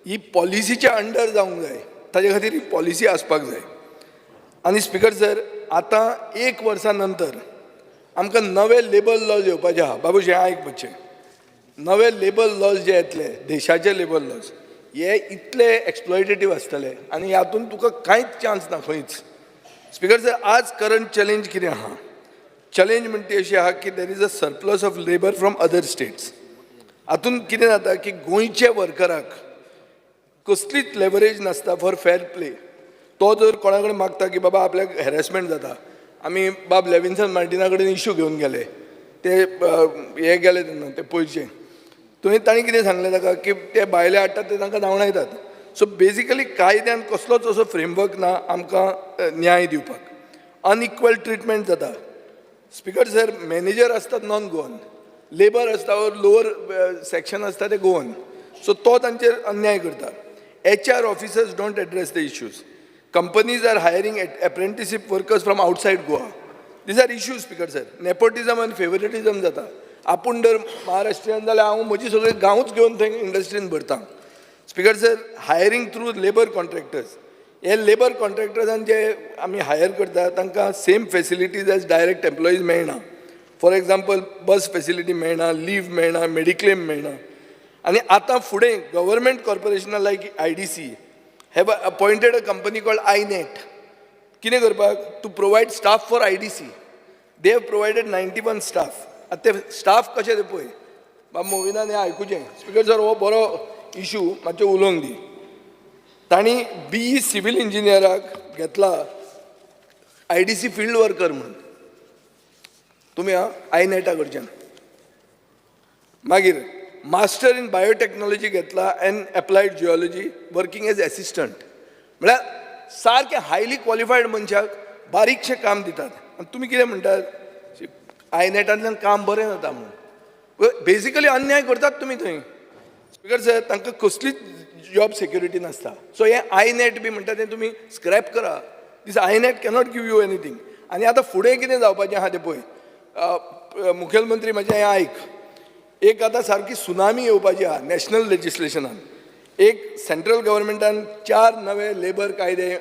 ही पॉलिसीच्या अंडर जावंक जाय, ताजे खातीर ही पॉलिसी आसपाक जाय. आनी स्पिकर सर, आतां 1 वर्सा नंतर आमकां नवे लेबर लॉज येवपाचे आहा. बाबूशें आयकपाचें, नवे लेबर लॉज जे येतले, देशाचे लेबर लॉज, हे इतले एक्सप्लॉयटेटीव आसतले आनी हातूंत तुका कांयच चान्स ना खंयच. स्पिकर सर, आज करंट चॅलेंज कितें आहा, चॅलेंज म्हणटा ती अशी आहा की there is a surplus of labour from other states. हातूंत कितें जाता की गोंयचे वर्कराक कसलीच लेवरेज नासता फॉर फेर प्ले. तो जर कोणा कडेन मागता की बाबा आपल्याक हॅरेसमेंट जाता, आमी बाब लेविन्सन मार्टिना कडेन इश्यू घेवन गेले, ते हे गेले तेन्ना ते पयशे, थंय तांणी कितें सांगलें ताका की ते भायले हाडटात ते तांकां धांवडायतात. सो बेजिकली कायद्यान कसलोच असो फ्रेमवर्क ना आमकां न्याय दिवपाक. अनइक्वल ट्रिटमेंट जाता. स्पिकर सर, मॅनेजर आसतात नॉन गोवन, लेबर आसता लोअर सेक्शन आसता ते गोवन, सो तो तांचेर अन्याय करता. HR officers don't address the issues. Companies are hiring apprenticeship workers from outside Goa. These are issues speaker sir. Nepotism आनी फेवरेटिजम जाता. आपूण जर महाराष्ट्रीयन जाल्यार हांव म्हजी सगळे गांवच घेवन थंय इंडस्ट्रीन भरता. Speaker sir, hiring through labour contractors, हे लेबर कॉन्ट्रॅक्टर्सान जे आमी हायर करता तांकां same facilities as direct employees मेळना. फॉर एग्जाम्पल, बस फेसिलिटी मेळना, लीव मेळना, मेडिक्लेम मेळना. आनी आतां फुडें गव्हर्मेंट कॉर्पोरेशनां like IDC have appointed a company called INET. कितें करपाक, to provide staff for IDC. They have provided 91 staff. आतां ते स्टाफ कशे ते पळय, बाबा मोविनान हें आयकुचें. स्पिकर सर, हो बरो इशू मातशें उलोवंक दी. तांणी BE सिव्हील इंजिनियराक घेतला IDC फील्ड वर्कर म्हणून तुम्ही आयनेटा कडच्यान मागीर मास्टर इन बायोटेक्नॉलॉजी घेतला and applied geology working as assistant म्हळ्यार सारके हायली क्वॉलिफायड मनशाक बारीकशें काम दितात आनी तुमी कितें म्हणटात आयनेटांतल्यान काम बरें जाता म्हणून बेजिकली अन्याय करतात तुमी थंय स्पीकर सर तांकां कसलीच जॉब सेक्युरिटी नासता सो हे आयनेट बी म्हणटा तें तुमी स्क्रॅप करा दीस आयनेट कॅनॉट गिव यू एनीथींग आनी आतां फुडें कितें जावपाचें आहा तें पळय मुखेलमंत्री म्हजें हें आयक एक आतां सारकी सुनामी येवपाची आहा नॅशनल लेजिस्लेशनान एक सेंट्रल गव्हर्मेंटान 4 नवे लेबर कायदे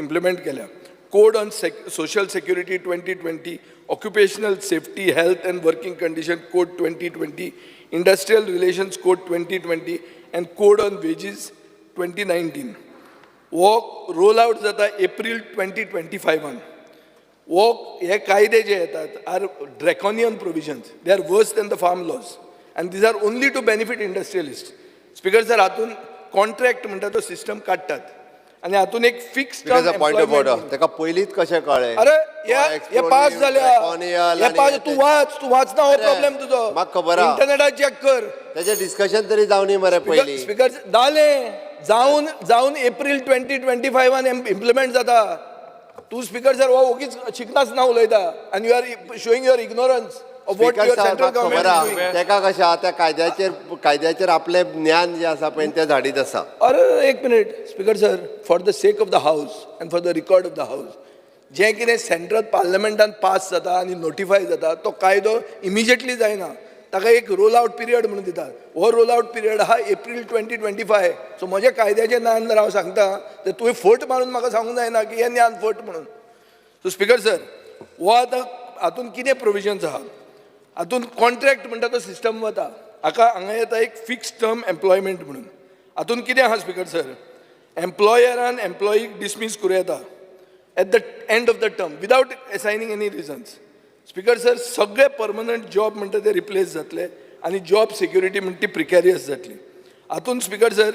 इम्प्लिमेंट केल्या code on social security 2020 occupational safety health and working condition code 2020 industrial relations code 2020 and code on wages 2019 हो रोल आउट जाता एप्रील 2025 हो हे कायदे जे येतात are draconian provisions they are worse than the farm laws and these are only to benefit industrialist speaker sir हातून कॉन्ट्रॅक्ट म्हणटा तो सिस्टम काडटात आनी हातून एक फिक्स पॉयंट ऑफ ऑर्डर ताका पयलींच कशें कळ्ळें अरे हे पास जाल्या हे पास तू वाचना हो प्रॉब्लेम तुजो म्हाका खबर आहा इंटरनेटार चॅक कर तेजें डिस्कशन तरी जावनी मरे पयलीं स्पीकर जालें जावन एप्रील 2025 इम्प्लिमेंट जाता तू स्पीकर सर हो ओगीच शिकनाच ना उलयता आनी you are showing your ignorance of what your central government तेका कशें आहा त्या कायद्याचेर आपलें ज्ञान जें आसा पळय तें धाडीत आसा अरे एक minute speaker sir for the sake of the house and for the record of the house जें कितें सेंट्रल पार्लमेंटान पास जाता आनी नोटिफाय जाता तो कायदो इमिजिएटली जायना ताका एक रोल आउट पिरियड म्हणून दितात हो रोल आउट पिरियड आहा एप्रील 2025 सो म्हज्या कायद्याचें ज्ञान जर हांव सांगता तर तुवें फट मारून म्हाका सांगूंक जायना की हें ज्ञान फट म्हणून सो स्पीकर सर हो आतां हातून कितें प्रोविजन्स आहा हातून कॉन्ट्रॅक्ट म्हणटा तो सिस्टम वता हांगा येता एक फिक्स टर्म एम्प्लॉयमेंट म्हणून हातून कितें आहा स्पीकर सर एम्प्लॉयरान एम्प्लॉईक डिसमीस करूं येता at the end of the term without assigning any reasons speaker sir सगळे परमनंट जॉब म्हणटा ते रिप्लेस जातले आनी जॉब सिक्युरिटी म्हणटा ती प्रिकॅरियस जातली हातून स्पीकर सर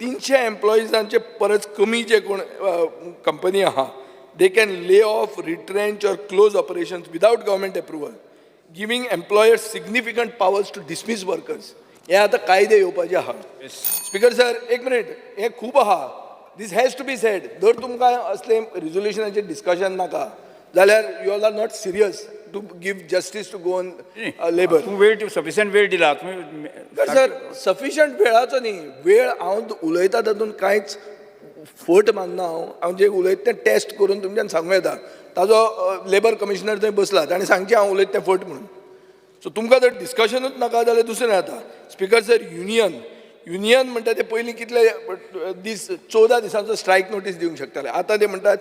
300 एम्प्लॉईजांचे परस कमी जे कोण कंपनी आहा they can lay off retrench or close operations without government approval giving employers significant powers to dismiss workers हे आतां कायदे येवपाचे आहा स्पीकर सर एक मिनिट हे खूब आहा this has to be said जर तुमकां असले रिजोल्युशनाचेर डिस्कशन नाका जाल्यार you all are not serious to give justice to go on labour वेळ सफिशियंट वेळ दिला तुम्ही सर सफिशियंट वेळाचो न्ही वेळ हांव उलयता तातूंत कांयच फट मानना हांव जें उलयता तें टेस्ट करून तुमच्यान सांगूं येता ताजो लेबर कमिशनर थंय बसला ताणें सांगचें हांव उलयता तें फट म्हणून सो तुमकां जर डिस्कशनूच नाका जाल्यार दुसरें जाता स्पीकर सर युनियन म्हणटा ते पयलीं कितले दीस 14 दिसांचो स्ट्रायक नोटीस दिवंक शकताले आतां ते म्हणटात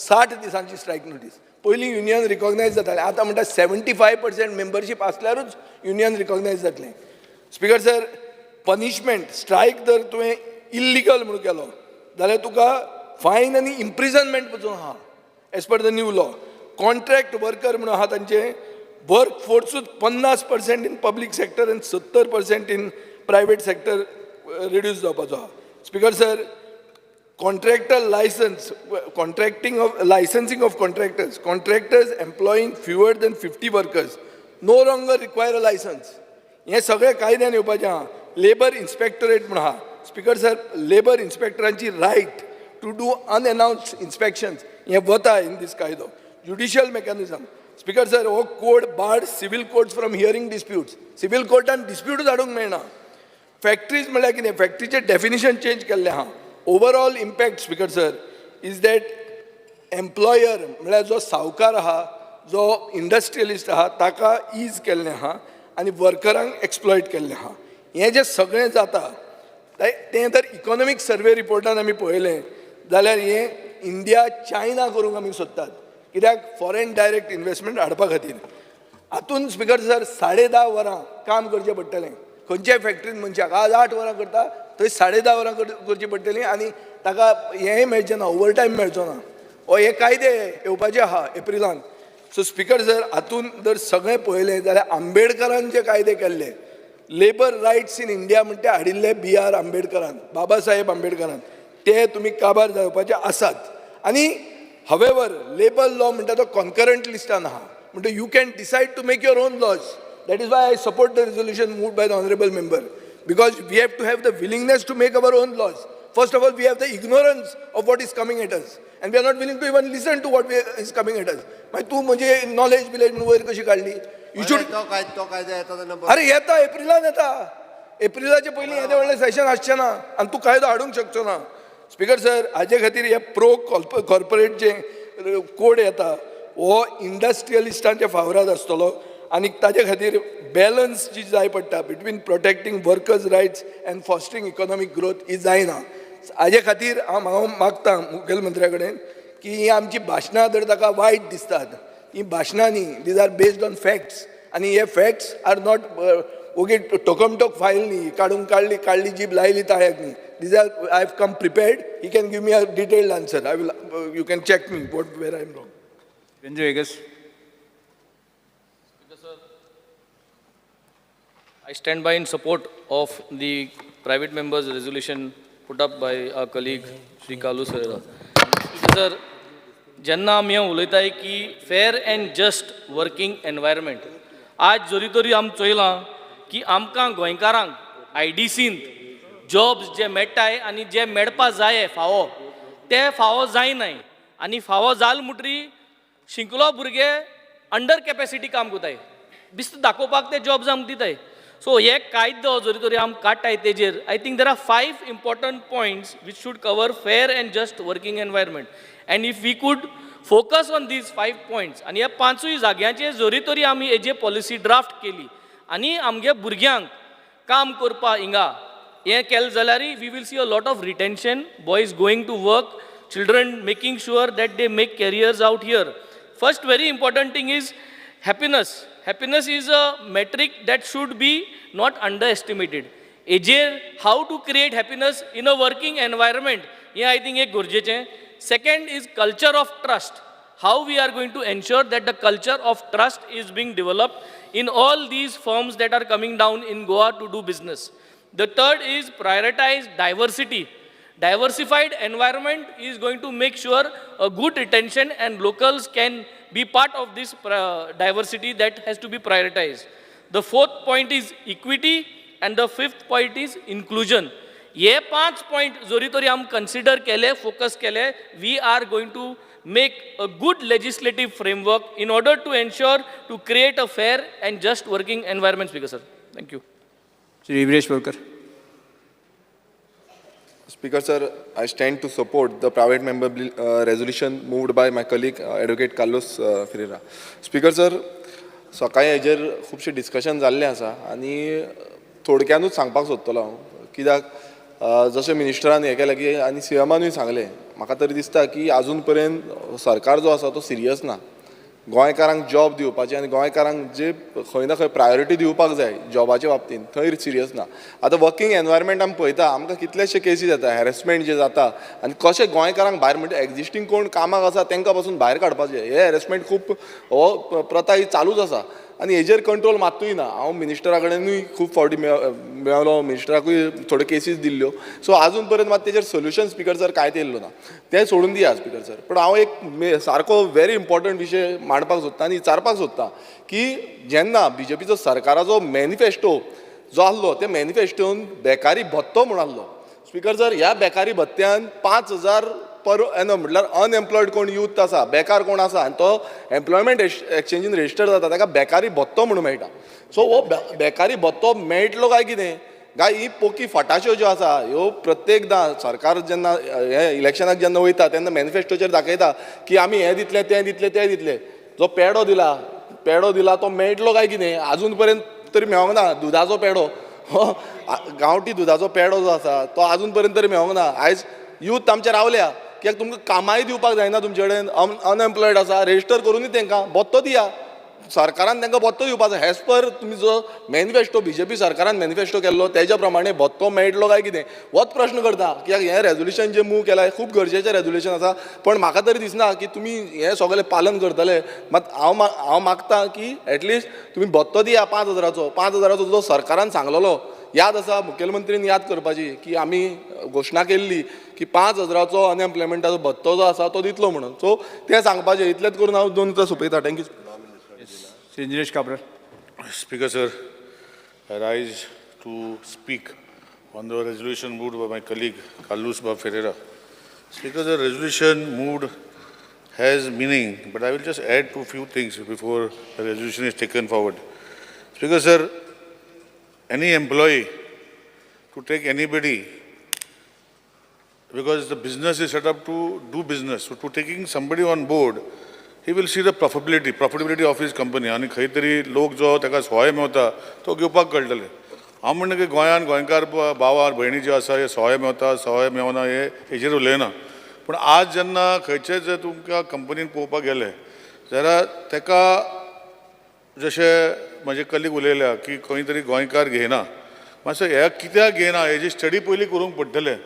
60 दिसांची स्ट्रायक नोटीस पयलीं युनियन रिकॉग्नायज जातालें आतां म्हणटा 75% मेंबरशीप आसल्यारूच युनियन रिकॉग्नायज जातलें स्पीकर सर पनिशमेंट स्ट्रायक जर तुवें इल्लिगल म्हणून केलो जाल्यार तुका फायन आनी इम्प्रिजनमेंट पसून आहा age per the new law contract worker म्हणून आहा तांचे वर्क फोर्सूच 50% इन पब्लीक सेक्टर आनी 70% इन प्रायवेट सेक्टर रिड्यूस जावपाचो आहा speaker sir contractor license, contracting of licensing of contractors employing fewer than 50 workers no longer require a license. हे सगळे कायद्यान येवपाचें आहा लेबर इन्स्पेक्टरेट म्हण आहा स्पीकर सर लेबर इन्स्पेक्टरांची right to do unannounced inspections हे वता इन दीस कायदो ज्युडिशियल मेकॅनिझम स्पीकर सर हो code barred civil codes from hearing disputes civil कोर्टान डिस्प्यूट धाडूंक मेळना फॅक्टरीज म्हळ्यार कितें फॅक्टरीचें डेफिनिशन चेंज केल्लें आहा overall impact speaker sir is that employer म्हळ्यार जो सावकार आहा जो इंडस्ट्रियलिस्ट आहा ताका ईज केल्लें आहा आनी वर्करांक एक्सप्लॉयट केल्लें आहा हें जें सगळें जाता तें जर इकॉनॉमीक सर्वे रिपोर्टान आमी पळयलें जाल्यार हें इंडिया चायना करूंक आमी सोदतात कित्याक फॉरेन डायरेक्ट इन्वेस्टमेंट हाडपा खातीर हातून स्पीकर सर 10.5 वरां काम करचें पडटलें खंयच्याय फॅक्टरीन मनशाक आज 8 वरां करता थंय 10.5 वरां करची पडटलीं आनी ताका हेंय मेळचें ना ओवर टायम मेळचो ना हो हे कायदे येवपाचे आहा एप्रिलान सो स्पीकर सर हातून जर सगळें पळयलें जाल्यार आंबेडकरान जे कायदे केल्ले लेबर रायट्स इन इंडिया म्हणटा ते हाडिल्ले B.R. आंबेडकरान बाबा साहेब आंबेडकरान ते तुमी काबार जावपाचे आसात आनी हवेवर लेबर लॉ म्हणटा तो कॉन्करंट लिस्टान आहा म्हणटा you can decide to make your own laws. That is why I support the resolution moved by the honourable member, because we have to have the willingness to make our own laws. First of all, we have the ignorance of what is coming at us, and we are not willing to even listen to what is coming at us. मागीर तूं म्हणजे नॉलेज बिलेज म्हणून वयर कशी काडली? यू शूड तो कायदो येता तेन्ना अरे येता एप्रिलान येता. एप्रिलाच्या पयलीं येदें व्हडलें सेशन आसचें ना आनी तूं कायदो हाडूंक शकचो ना. स्पीकर सर, हाजे खातीर हे प्रो कॉर्पोरेट जे कोड येता हो इंडस्ट्रियलिस्टांच्या फावरात आसतलो आनी ताजे खातीर बॅलन्स जी जाय पडटा between protecting workers rights and fostering economic growth ही जायना. हाजे खातीर हांव मागतां मुखेलमंत्र्या कडेन की ही आमची भाशणां जर ताका वायट दिसतात, ही भाशणां न्ही, these are based on facts, आनी हे फॅक्ट्स आर नॉट ओगे टोकमटोक फायल न्ही, काडून काडली जीब लायली ताळ्याक न्ही. These are, I have come prepared. He can give me a detailed answer. I will. You can check me where I am wrong. Renju Vegas. I stand by in support of the private members' resolution put up by our colleague Shri Kalu Sarera. Sir, जेन्ना आमी उलयताय की फेर एंड जस्ट वर्किंग एनवायरमेंट, आज जोरी तोरी आमी चोयलां की आमकां गोंयकारांक आयडीसींत जॉब्स जे मेळटाय आनी जे मेळपा जाय फावो ते फावो जायनाय, आनी फावो जाल म्हणटरी शिंकलो भुरगे अंडर कॅपेसिटी काम कोताय, बिस्त दाखोवपाक ते जॉब्स आमकां दिताय. सो हे कायदो जरी तरी आमी काडटाय तेजेर I think there are 5 important points which should cover fair and just working environment, and if we could focus on these 5 points आनी ह्या 5 जाग्यांचेर जरी तरी आमी हेजे पॉलिसी ड्राफ्ट केली आनी आमगे भुरग्यांक काम करपा हिंगा हें केलें जाल्यार we will see a lot of retention, boys going to work, children making sure that they make careers out here. First very important thing is happiness. Happiness is a metric that should be not underestimated. How to create happiness in a working environment, I think is gorjeche. Second is culture of trust. How we are going to ensure that the culture of trust is being developed in all these firms that are coming down in Goa to do business. The third is prioritize diversity. Diversified environment is going to make sure a good retention and locals can be part of this diversity that has to be prioritized. The fourth point is equity and the fifth point is inclusion. ये 5 point जोरी तोरी हम consider केले, focus केले, we are going to make a good legislative framework in order to ensure to create a fair and just working environment. Speaker sir, thank you. Shri Viresh Volkar. Speaker sir, I stand to support the private member resolution moved by my colleague Advocate Carlos Ferreira. Speaker sir, सकाळी हेजेर खूबशें डिस्कशन जाल्लें आसा आनी थोडक्यानूच सांगपाक सोदतलो हांव, कित्याक जशें मिनिस्टरान हें केलें की आनी सीएमानूय सांगलें, म्हाका तरी दिसता की आजून पर्यंत सरकार जो आसा तो सिरियस ना. गोंयकारांक जॉब दिवपाचें आनी गोंयकारांक जे खंय ना खंय प्रायोरिटी दिवपाक जाय जॉबाच्या बाबतींत थंय सिरियस ना. आतां वर्किंग एनवायरमेंट आमी पळयता, आमकां कितलेशे केसीस जाता, हॅरेसमेंट जे जाता आनी कशें गोंयकारांक भायर म्हणजे एक्जिस्टींग कोण कामाक आसा तांकां पासून भायर काडपाचें, हे हॅरेसमेंट खूब हो प्रथा ही चालूच आसा आनी हेजेर कंट्रोल मात्तूय ना. हांव मिनिस्टरा कडेनूय खूब फावटी मेळलो, मिनिस्टराकूय थोड्यो केसीस दिल्ल्यो, सो आजून पर्यंत मात तेजेर सोल्युशन स्पीकर सर कांयच येयल्लो ना. तें सोडून दिया स्पीकर सर. पूण हांव एक सारको व्हेरी इम्पॉर्टंट विशय मांडपाक सोदता आनी विचारपाक सोदता की जेन्ना बीजेपीचो सरकाराचो मॅनिफेस्टो जो आसलो त्या मॅनिफेस्टोन बेकारी भत्तो म्हूण आसलो. स्पीकर सर, ह्या बेकारी भत्त्यान 5,000 पर एनम म्हटल्यार अनएम्प्लॉयड कोण यूथ आसा, बेकार कोण आसा आनी तो एम्प्लॉयमेंट एक्सचेंजीन रजिस्टर जाता ताका बेकारी भत्तो म्हणून मेळटा. सो हो बेकारी भत्तो मेळटलो काय कितें काय ही पोकी फटाश्यो ज्यो आसा ह्यो प्रत्येकदां सरकार जेन्ना हे इलेक्शनाक जेन्ना वयता तेन्ना मॅनिफेस्टोचेर दाखयता की आमी हें दितलें तें दितलें तें दितलें. जो पेडो दिला तो मेळटलो काय कितें आजून पर्यंत तरी मेळोंक ना. दुदाचो पेडो, गांवठी दुदाचो पेडो जो आसा तो आजून पर्यंत तरी मेळोंक ना. आयज यूथ आमचे रावल्या कित्याक तुमकां कामाय दिवपाक जायना, तुमचे कडेन अनएम्प्लॉयड आसा, रेजिस्टर करूनय तांकां भत्तो दिया. सरकारान तांकां भत्तो दिवपाचो एज पर तुमी जो मॅनिफेस्टो बीजेपी सरकारान मॅनिफेस्टो केल्लो तेज्या प्रमाणे भत्तो मेळटलो काय कितें होच प्रश्न करता. कित्याक हें रेजोल्युशन जें मूव केलां खूब गरजेचें रेजोल्युशन आसा, पण म्हाका तरी दिसना की तुमी हें सगळें पालन करतले. मात हांव मागतां की एटलिस्ट तुमी भत्तो दिया 5,000 जो सरकारान सांगलेलो. याद आसा, मुखेलमंत्रीन याद करपाची की आमी घोशणा केल्ली की 5,000चो अनएम्प्लॉयमेंटाचो भत्तो जो आसा तो दितलो म्हणून. सो तें सांगपाचें इतलेंच करून हांव 2 उतरां सोंपयता. Thank you. Shri Nilesh Cabral. Speaker sir, I rise to speak on the resolution moved by my colleague Carlos Ba Ferreira. Speaker, the resolution moved has meaning, but I will just add to few things before the resolution is taken forward. Speaker sir, any employee to take anybody, because the business is set up to do business, so to taking somebody on board, he will see the profitability of his company. आणि खंय तरी लोक जो ताका सहाय मेवता तो घेवपाक कळटले. हांव म्हणना की गोंयान गोंयकार भावा भयणी ज्यो आसा हे सहाय मेवता सहाय मेवना हे हेजेर उलयना. पूण आज जेन्ना खंयचे जर तुमकां कंपनीन पळोवपाक गेले जाल्यार ताका जशें म्हजे कलीग उलयल्या की खंय तरी गोंयकार घेयना. मातसो हे कित्याक घेयना हेजी स्टडी पयलीं करूंक पडटलें.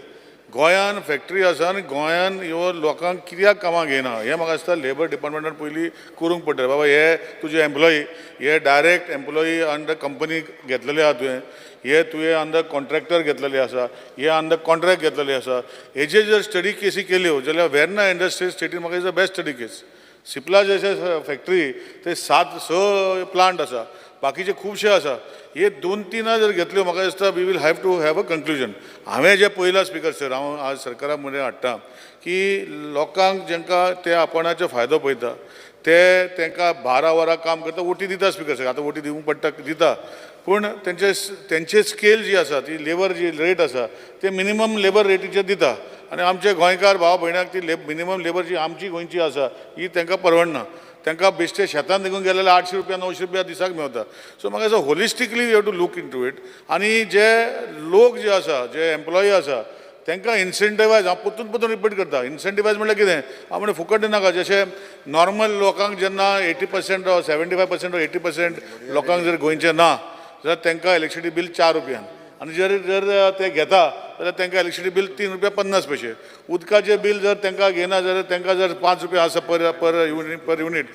गोंयान फॅक्टरी आसा आनी गोंयान ह्यो लोकांक कित्याक कामां घेयना हें म्हाका दिसता लेबर डिपार्टमेंटान पयलीं करूंक पडटलें. बाबा हे तुजे एम्प्लॉई हे डायरेक्ट एम्प्लॉई अंडर कंपनी घेतलेले आहा तुवें, हे तुवें अंडर कॉन्ट्रॅक्टर घेतलेले आसा, हे अंडर कॉन्ट्रॅक्ट घेतलेले आसा. हेजे जर स्टडी केसी केल्यो जाल्यार वेर्ना इंडस्ट्रियल स्टेटीन म्हाका दिसता बेस्ट स्टडी केस. सिप्ला जशे फॅक्टरी ते 7 प्लांट आसा, बाकीचे खुबशे आसा. हे 2-3 जर घेतल्यो म्हाका दिसता we will have to have a conclusion. हांवें जे पळयलां स्पिकर सर, हांव आज सरकारा मुखार हाडटा की लोकांक जांकां ते आपणाचो फायदो पळयता ते तांकां 12 वरां काम करता, ओटी दिता स्पिकर सर. आतां ओटी दिवंक पडटा दिता, पूण तेंचे स्केल जी आसा ती लेबर जी रेट आसा ते मिनिमम लेबर रेटीचेर दिता. आनी आमचे गोंयकार भाव भयणाक ती मिनिमम लेबर जी आमची गोंयची आसा ही तांकां परवडना. तांकां बेश्टे शेतान देखून गेल्यार 800 रुपया 900 रुपया दिसाक मेवता. सो म्हाका दिसता holistically you have to look in to it. आनी जे लोक जे आसा जे एम्प्लॉई आसा तांकां इन्सेंटिवायज, हांव परतून रिपीट करता, इन्सेंटिवायज म्हळ्यार कितें, हांव म्हणलें फुकट दिनाका. जशें नॉर्मल लोकांक जेन्ना 80% or 75% or 80% लोकांक जर गोंयचे ना जाल्यार तांकां इलेक्ट्रिसिटी बील 4 रुपयान, आनी जर ते घेता जाल्यार तांकां इलेक्ट्रिसिटी बील 3 रुपया 50 पैसे. उदकाचें बील जर तांकां घेना जाल्यार तांकां जर 5 रुपया आसा पर युनीट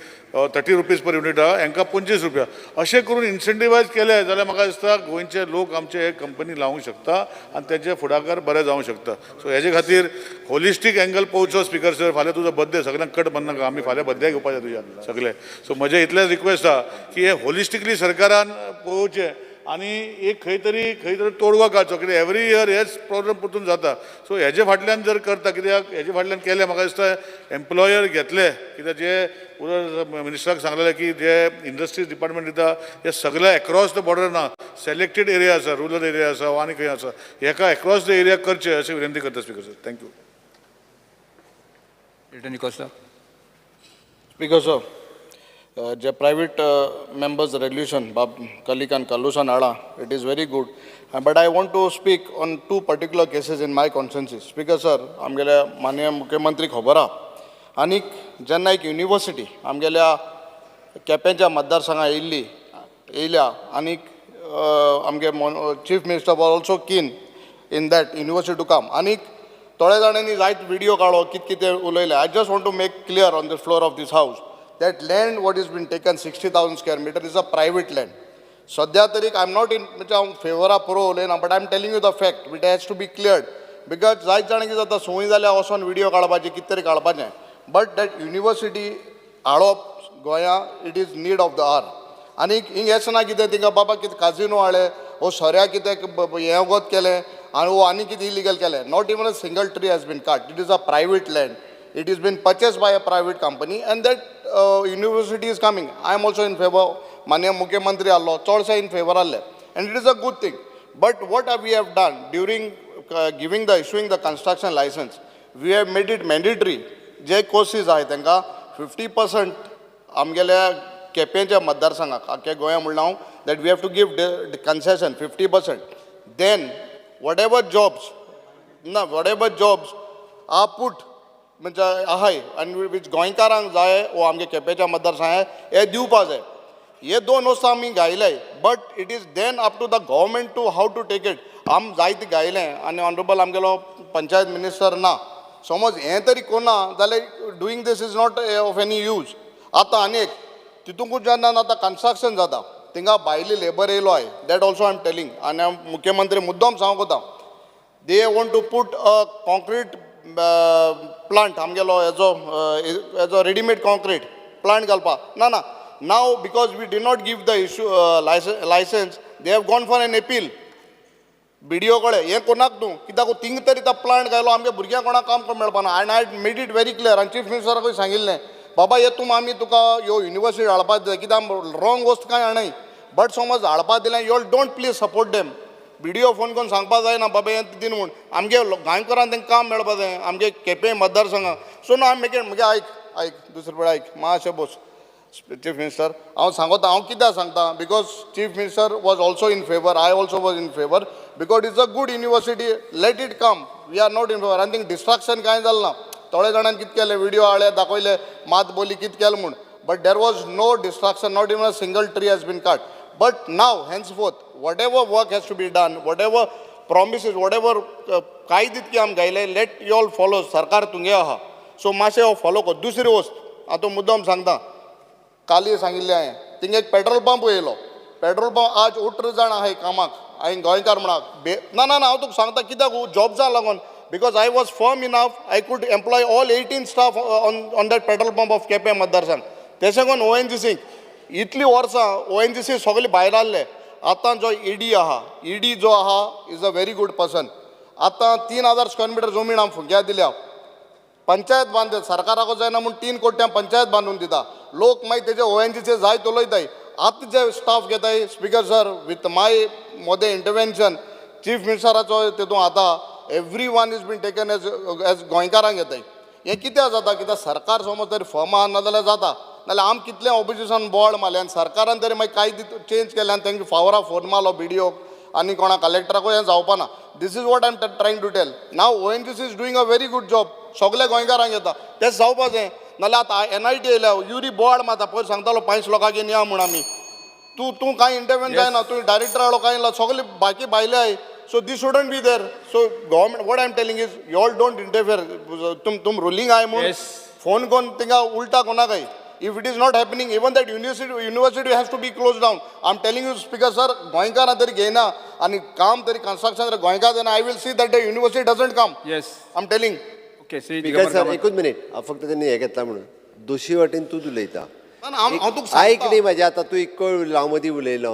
30 रुपीज पर युनीट आहा, हांकां 25 रुपया. अशें करून इन्सेंटिवायज केलें जाल्यार म्हाका दिसता गोंयचे लोक आमचे हे कंपनी लावंक शकता आनी तेंचे फुडाकार बरें जावंक शकता. सो हेजे खातीर होलिस्टीक एंगल पळोवचो स्पिकर सर. फाल्यां तुजो बर्थडे, सगळ्यांक कट बंद आमी फाल्यां बर्थडे घेवपाचें तुज्या सगळे. सो म्हजें इतलेंच रिक्वेस्ट आहा की हे होलिस्टिकली सरकारान पळोवचें आनी एक खंय तरी तोडगो काडचो, कित्याक एवरी इयर हेच प्रॉब्लम परतून जाता. सो हेजे फाटल्यान जर करता, कित्याक हेजे फाटल्यान केलें म्हाका दिसता एम्प्लॉयर घेतले, कित्याक जे मिनिस्टराक सांगलेलें की जे इंडस्ट्रीज डिपार्टमेंट दिता हे सगळे अक्रॉस द बॉर्डर ना, सिलेक्टेड एरिया आसा, रुरल एरिया आसा वा आनी खंय आसा, हेका अक्रॉस द एरिया करचे अशी विनंती करता स्पिकर सर. थँक्यू. रिटर्न कोस्टा. स्पीकर सर, जे प्रायवेट मेंबर्स रेजल्युशन बाब कलिकान कल्लुसान हाडा, it is very good. But I want to speak on 2 particular cases in my constituency. Speaker sir, आमगेल्या माननीय मुख्यमंत्रीक खबर आहा, आनीक जेन्ना एक युनिवर्सिटी आमगेल्या केप्यांच्या मतदारसंघात येयल्या आनीक आमगे chief minister was also keen in that university to come. आनीक थोड्या जाणांनी जायत व्हिडिओ काडलो, कितें उलयले. I just want to make clear on the floor of this house that land what is been taken 60,000 square meter is a private land. सद्या तरी आय एम नॉट इन म्हणजे हांव फेवरा पुरो उलयना, but I am telling you the fact which has to be cleared. Because जायत जाणां कितें जाता, संवय जाल्यार वचोन व्हिडिओ काडपाचें कितें तरी काडपाचें. बट दॅट युनिवर्सिटी हाडप गोंया it is need of the hour. आनीक हिंग हेंच ना कितें तिंगा बाबा कितें काजिनो हाडले वो सोऱ्या कितें हें वगत केलें आनी वो आनी कितें इलिगल केलें. Not even a single tree has been cut. It is a private land. It is been purchased by a private company and that university is coming. I am also in favor. Manya Mukhyamantri allo chodse in favor alle, and it is a good thing. But what we have done during issuing the construction license, we have made it mandatory. जे courses आहे तांकां 50% आमगेल्या केप्यांच्या मतदारसंघाक आख्या गोंया म्हणलें हांव that we have to give the concession 50%. Then whatever jobs are put म्हणजे आहाय आनी वीच गोंयकारांक जाय वो आमगे केपेच्या मतदारसंघात हे दिवपा जाय. हे 2 वर्सां आमी गायले, but it is then up to the government to have to take it. आम जायते गायलें आनी ऑनरेबल आमगेलो पंचायत मिनिस्टर ना. समज हें तरी कोना जाल्यार doing this is not of any use. आतां आनी एक तितूंकूच जेन्ना आतां कन्स्ट्रक्शन जाता थिंगा भायली लेबर येयलो आहे, that also I am telling. आनी मुख्यमंत्री मुद्दम सांगता, they want to put a concrete plant आमगेलो हेजो रेडीमेड कॉन्क्रीट प्लांट घालपा ना नाव because we did not give the issue licence they have gone for an appeal B D O कडेन हें कोणाक तूं कित्याक थिंग तरी तो प्लांट घालो आमगे भुरग्यांक कोणाक काम करून मेळपाना I made it very clear आनी चीफ मिनिस्टराकूय सांगिल्लें बाबा येतून आमी तुका ह्यो युनिवर्सिटी हाडपाक जाय कित्याक रॉंग वस्त कांय हाडय बट समज हाडपाक दिलें you all don't please support them BDO phone करून सांगपा जायना बाबा हें दिन म्हूण आमगे गोंयकारांक तांकां काम मेळपा जाय आमगे केपें मतदारसंघाक so no I make it म्हणजे आयक दुसरे पळय आयक मातशें बोस चीफ मिनिस्टर हांव सांगता हांव कित्याक सांगता because chief minister was also in favour I also was in favour because it's a good university let it come we are not in favour आनी थिंग डिस्ट्रॅक्शन कांय जालें ना थोड्या जाणांनी कितें केलें व्हिडिओ हाडले दाखयले मात बोली कितें केलें म्हूण but there was no distraction not even a single tree has been cut but now henceforth whatever work has to be done whatever promises whatever कांय तितकी आमी गायले लेट यू ऑल फॉलो सरकार तुंगे आहा सो मातशें हो फॉलो कर दुसरी वस्त आतां मुद्दम सांगता काली सांगिल्लें हांवें थिंग एक पेट्रोल पंप येयलो पेट्रोल पंप आज 18 जाण आहाय कामाक हांवें गोंयकार म्हणाक ना हांव तुका सांगता कित्याक जॉब्साक लागून because I was firm enough I could employ all 18 staff on that petrol pump of Quepem मतदारसंघ तशें करून ONGCक इतली वर्सां ONGC सगळे भायर आसले आतां जो ED आहा ED जो आहा is a very good person आतां 3000 स्क्वेअर मिटर जमीन हांव फुग्या दिल्या पंचायत बांदत सरकाराक जायना म्हूण 3 कोट्यां पंचायत बांदून दिता लोक मागीर तेजे ONGC जायत उलयताय आतां जे स्टाफ घेताय स्पीकर सर विथ माय मोदे इंटरवेन्शन चीफ मिनिस्टराचो तितून आतां every one is been taken as गोंयकारांक घेताय हें कित्याक जाता कित्याक सरकार समज तरी फर्म आहा नाजाल्यार जाता नाल्यार आम कितलें ऑपोजिशन बोर्ड मारलें आनी सरकारान तरी मागीर कांय चेंज केलें आनी तांकां फावरा फोन मारलो BDO आनी कोणा कलेक्टराकूय हें जावपाना this is what I am trying to tell नाव ONGC is doing a very good job सगळे गोंयकारांक येता तें जावपा जाय नाल्यार आतां NIT येयल्या युरी बोर्ड मारता पयर सांगतालो 5 लोकांक घेवन या म्हूण आमी तूं कांय इंटरव्यून जायना तुवें डायरेक्टर हाडलो कांय ना सगळे बाकी भायले आहाय so this shouldn't be there so government what I am telling is you all don't interfere तुम रुलींग आहाय म्हूण फोन करून तिंगा उलटा कोणाकय if it is not happening even that university has to be closed down I'm telling you speaker sir goinkara tari geina ani kaam tari construction tari goinkar dena I will see that the university doesn't come Yes. I'm telling Okay, because sir एकूच मिनिट फक्त त्यांनी हे घेतला म्हणून दोशी वाटेन तूं उलयता हांव तुका ऐक न्ही म्हाजें आतां तूं एक कळ हांव मदीं उलयलो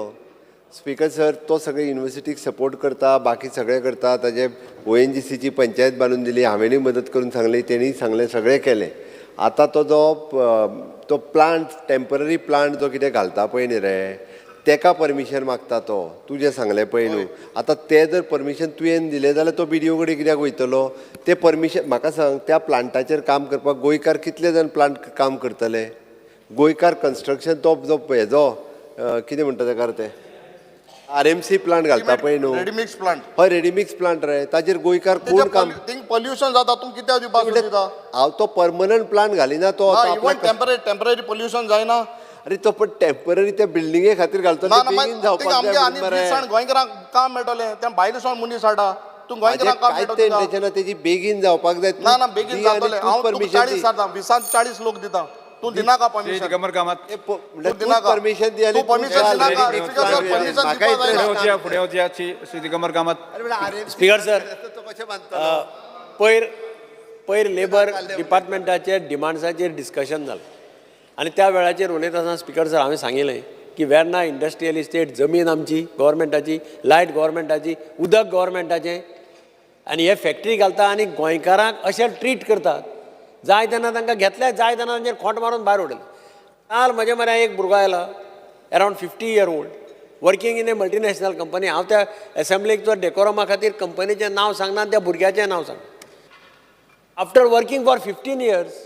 स्पीकर सर तो सगळे युनिवर्सिटीक सपोर्ट करता बाकी सगळे करता ताजे ONGCची पंचायत बांदून दिली हांवेंय मदत करून सांगली तेणी सांगलें सगळें केलें आतां तो प्लांट टेम्पररी प्लांट जो कितें घालता पळय न्ही रे तेका परमिशन मागता तो तूं जें सांगलें पळय न्हू आतां तें जर परमिशन तुवें दिलें जाल्यार तो BDO कडेन कित्याक वयतलो तें परमिशन म्हाका सांग त्या प्लांटाचेर काम करपाक गोंयकार कितले जाण प्लांट काम करतले गोंयकार कन्स्ट्रक्शन तो जो हेजो कितें म्हणटा तेका तें RMC प्लांट घालता पळय न्हू रेडीमिक्स प्लांट हय रेडीमिक्स प्लांट रे ताजेर गोंयकार कोण काम थिंग पोल्युशन जाता तूं कित्याक दिवपाक दिता हांव तो परमनंट प्लांट घालिना तो इवन टेम्पररी पोल्युशन जायना अरे तो पण टेम्पररी त्या बिल्डिंगे खातीर घालतो बेगीन जावपाक आमगे आनी 20 जाण गोंयकारांक काम मेळटलें तें भायले सावन मनीस हाडा तूं गोंयकारांक काम तेन्ना तेजी बेगीन जावपाक जाय ना बेगीन जातलें हांव तुका 40 सांगता 20-40 लोक दिता तूं दिनाका परमिशन दिगंबर कामत परमिशन दियाली फुडें वचया श्री दिगंबर कामत स्पीकर सर पयर लेबर डिपार्टमेंटाचेर डिमांड्साचेर डिस्कशन जालें आनी त्या वेळाचेर उलयता आसतना स्पीकर सर हांवें सांगिल्लें की वेर्ना इंडस्ट्रियल इस्टेट जमीन आमची गव्हर्मेंटाची लायट गव्हर्मेंटाची उदक गव्हर्मेंटाचें आनी हे फॅक्टरी घालता आनी गोंयकारांक अशें ट्रीट करतात जाय तेन्ना तांकां घेतले जाय तेन्ना तांचेर खोंट मारून भायर उडयले काल म्हजे म्हऱ्यान एक भुरगो आयला around 50 year old working in A multinational company हांव त्या एसेंब्लीक डेकोरमा खातीर कंपनीचें नांव सांगना त्या भुरग्याचें नांव सांग after working for 15 years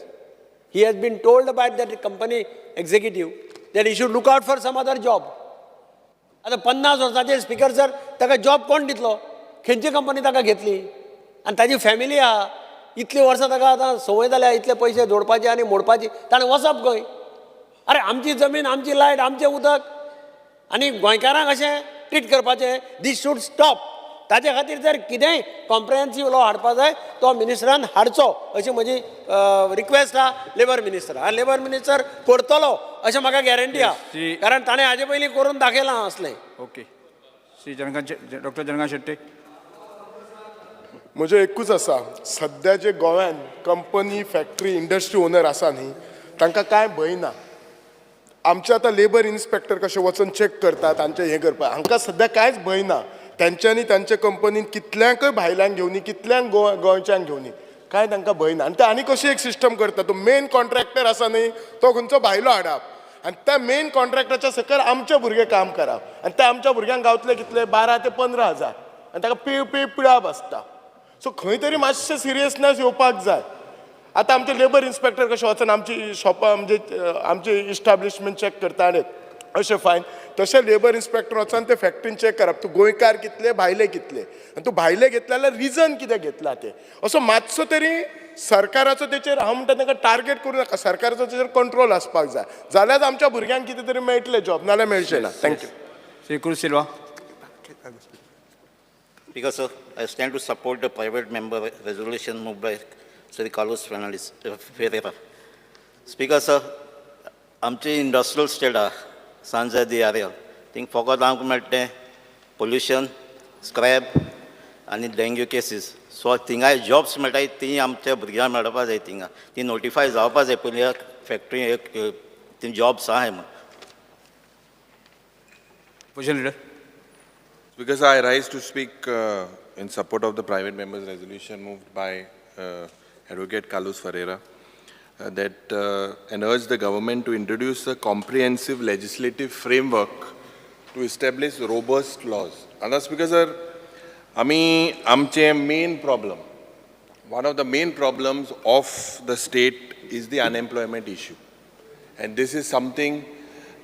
he has been told by that company executive that he should look out for some other job आतां 50 वर्सांचे स्पीकर सर ताका जॉब कोण दितलो खंयची कंपनी ताका घेतली आनी ताजी फॅमिली आहा इतली वर्सां ताका आतां संवय जाल्या इतले पयशे जोडपाचे आनी मोडपाचे ताणें वचप खंय अरे आमची जमीन आमची लायट आमचें उदक आनी गोंयकारांक अशें ट्रीट करपाचें दीस शूड स्टॉप ताचे खातीर जर कितेंय कॉम्प्रिहेन्सीव लॉ हाडपा जाय तो मिनिस्टरान हाडचो अशी म्हजी रिक्वेस्ट आहा लेबर मिनिस्टर लेबर मिनिस्टर करतलो अशें म्हाका गॅरंटी आहा कारण ताणें हाजे पयलीं करून दाखयलां असलें ओके श्री डॉक्टर जनकांत शेट्टे म्हजें एकूच आसा सध्या जे गोव्यान कंपनी फॅक्टरी इंडस्ट्री ओनर आसा न्ही तांकां कांय भंय ना. आमचे आतां लेबर इन्स्पेक्टर कशे वचून चॅक करतात तांचे हें करपाक हांकां सध्या कांयच भंय ना. तेंच्यांनी तांचे कंपनीन कितल्यांकय भायल्यांक घेवनी कितल्यांक गोंयच्यांक घेवनी कांय तांकां भंय ना. आनी ते आनी कशी एक सिस्टम करता तो मेन कॉन्ट्रॅक्टर आसा न्ही तो खंयचो भायलो हाडप आनी त्या मेन कॉन्ट्रॅक्टराच्या सकयल आमचे भुरगे काम करप आनी त्या आमच्या भुरग्यांक गावतले कितले 12 ते 15,000 आनी ताका पिळाप आसता. सो खंय तरी मातशें सिरियसनेस येवपाक जाय. आतां आमचे लेबर इन्स्पेक्टर कशे वचून आमची शॉपां म्हणजे आमची इस्टाब्लिशमेंट चॅक करता आनी अशें फायन तशें लेबर इन्स्पेक्टर वचून ते फॅक्टरीन चॅक करप तूं गोंयकार कितले भायले कितले आनी तूं भायले घेतले जाल्यार रिजन कितें घेतला ते असो मातसो तरी सरकाराचो तेचेर हांव म्हणटा तांकां टार्गेट करूं नाका. सरकाराचो तेचेर कंट्रोल आसपाक जाय जाल्यार आमच्या भुरग्यांक कितें तरी मेळटलें जॉब नाल्यार मेळचें ना. Thank you. Shri cruise Silva. Speaker, sir, I stand to support the private member resolution moved by Sri Carlos Ferreira. Speaker, sir, आमची इंडस्ट्रियल स्टेट आहा सांजा दी एरिया थिंग फकत आमकां मेळटा पोल्युशन स्क्रॅप आनी डेंग्यू केसीस. सो थिंगाय जॉब्स मेळटाय ती आमच्या भुरग्यांक मेळपाक जाय. थिंगा ती नोटिफाय जावपाक जाय पयली फॅक्टरी ती जॉब्स आहाय म्हण. Position leader. Because I rise to speak in support of the private members' resolution moved by Advocate Carlos Ferreira and urge the government to introduce a comprehensive legislative framework to establish robust laws. And that's because amche main problem, one of the main problems of the state is the unemployment issue. And this is something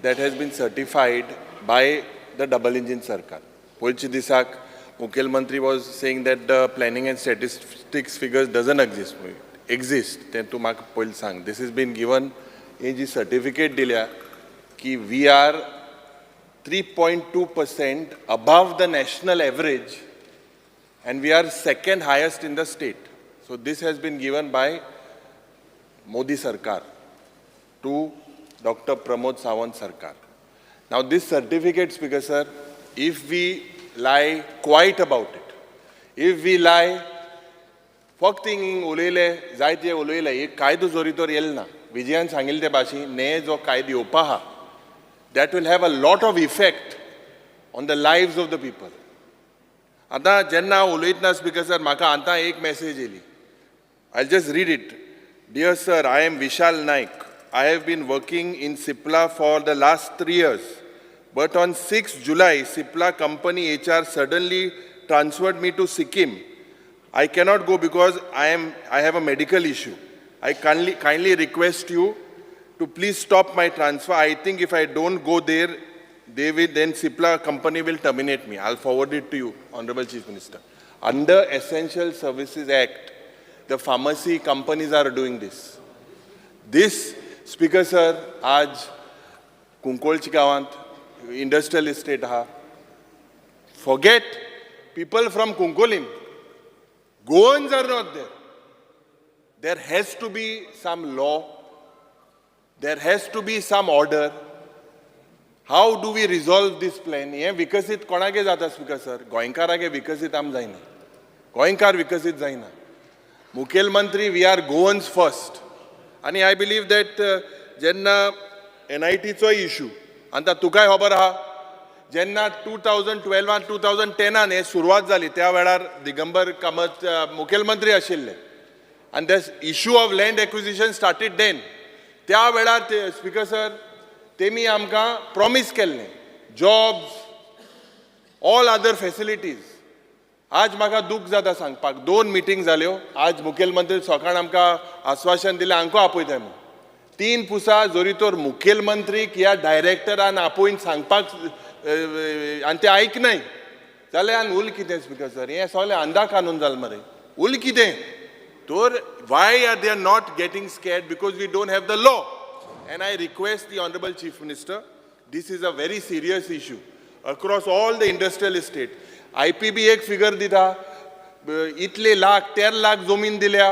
that has been certified by the double engine Sarkar. Poilchi Disak, Mukhel Mantri was saying that the planning and statistics figures doesn't exist. Then to Mark Poil sang. This has been given in the certificate dilia ki we are 3.2% above the national average and we are second highest in the state. So this has been given by Modi Sarkar to Dr. Pramod Sawant Sarkar. Now this certificate, Speaker Sir, if we lie quiet about it, if we lie फक्त हिंग उलयले जायते उलयले एक कायदो जोरी येल ना विजयान सांगिल्ले ते भाशेन नये जो कायदो येवपा आहा that will have a lot of effect on the lives of the people. आतां जेन्ना हांव उलयतना स्पीकर सर म्हाका आतां एक मेसेज येयली. I'll just read it. Dear sir, I am Vishal Naik. I have been working in Sipla for the last 3 years. But on 6 July, Sipla company HR suddenly transferred me to Sikkim. I cannot go because I have a medical issue. I kindly request you to please stop my transfer. I think if I don't go there, then Sipla company will terminate me. I'll forward it to you, Honorable Chief Minister. Under Essential Services Act, the pharmacy companies are doing this. This, Speaker sir, आज कुंकोळची गावांत industrial estate ha. Forget people from Kunkolim. Goans are not there. There has to be some law. There has to be some order. How do we resolve this plan? He vikasit konage jata Speaker sir. Goinkarage vikasit am जायना. Goinkar vikasit जायना. Mukhel Mantri, we are Goans first. And I believe that jenna NIT चो issue आतां तुकाय खबर आहा जेन्ना 2012 आनी 2010 हे सुरवात जाली त्या वेळार दिगंबर कामत मुखेलमंत्री आशिल्ले आनी the issue of land acquisition started then. त्या वेळार ते स्पीकर सर तेमी आमकां प्रॉमीस केल्लें जॉब्स ऑल अदर फेसिलिटीज. आज म्हाका दूख जाता सांगपाक 2 मिटींग जाल्यो. आज मुखेलमंत्री सकाळ आमकां आश्वासन दिलें हांकां आपयताय म्हणून 3 पुसा जोरी तोर मुखेलमंत्रीक ह्या डायरेक्टरान आपोवन सांगपाक आनी ते आयकनाय जाल्यार उल कितें स्पीकर सर हें सगळें अंधा कानून जालें मरे. उल कितें तर why are they are not getting scared because we don't have the law. And I request the honourable chief minister this is a very serious issue across all the industrial estate. IPB एक फिगर दिता इतले लाख 13 लाख जमीन दिल्या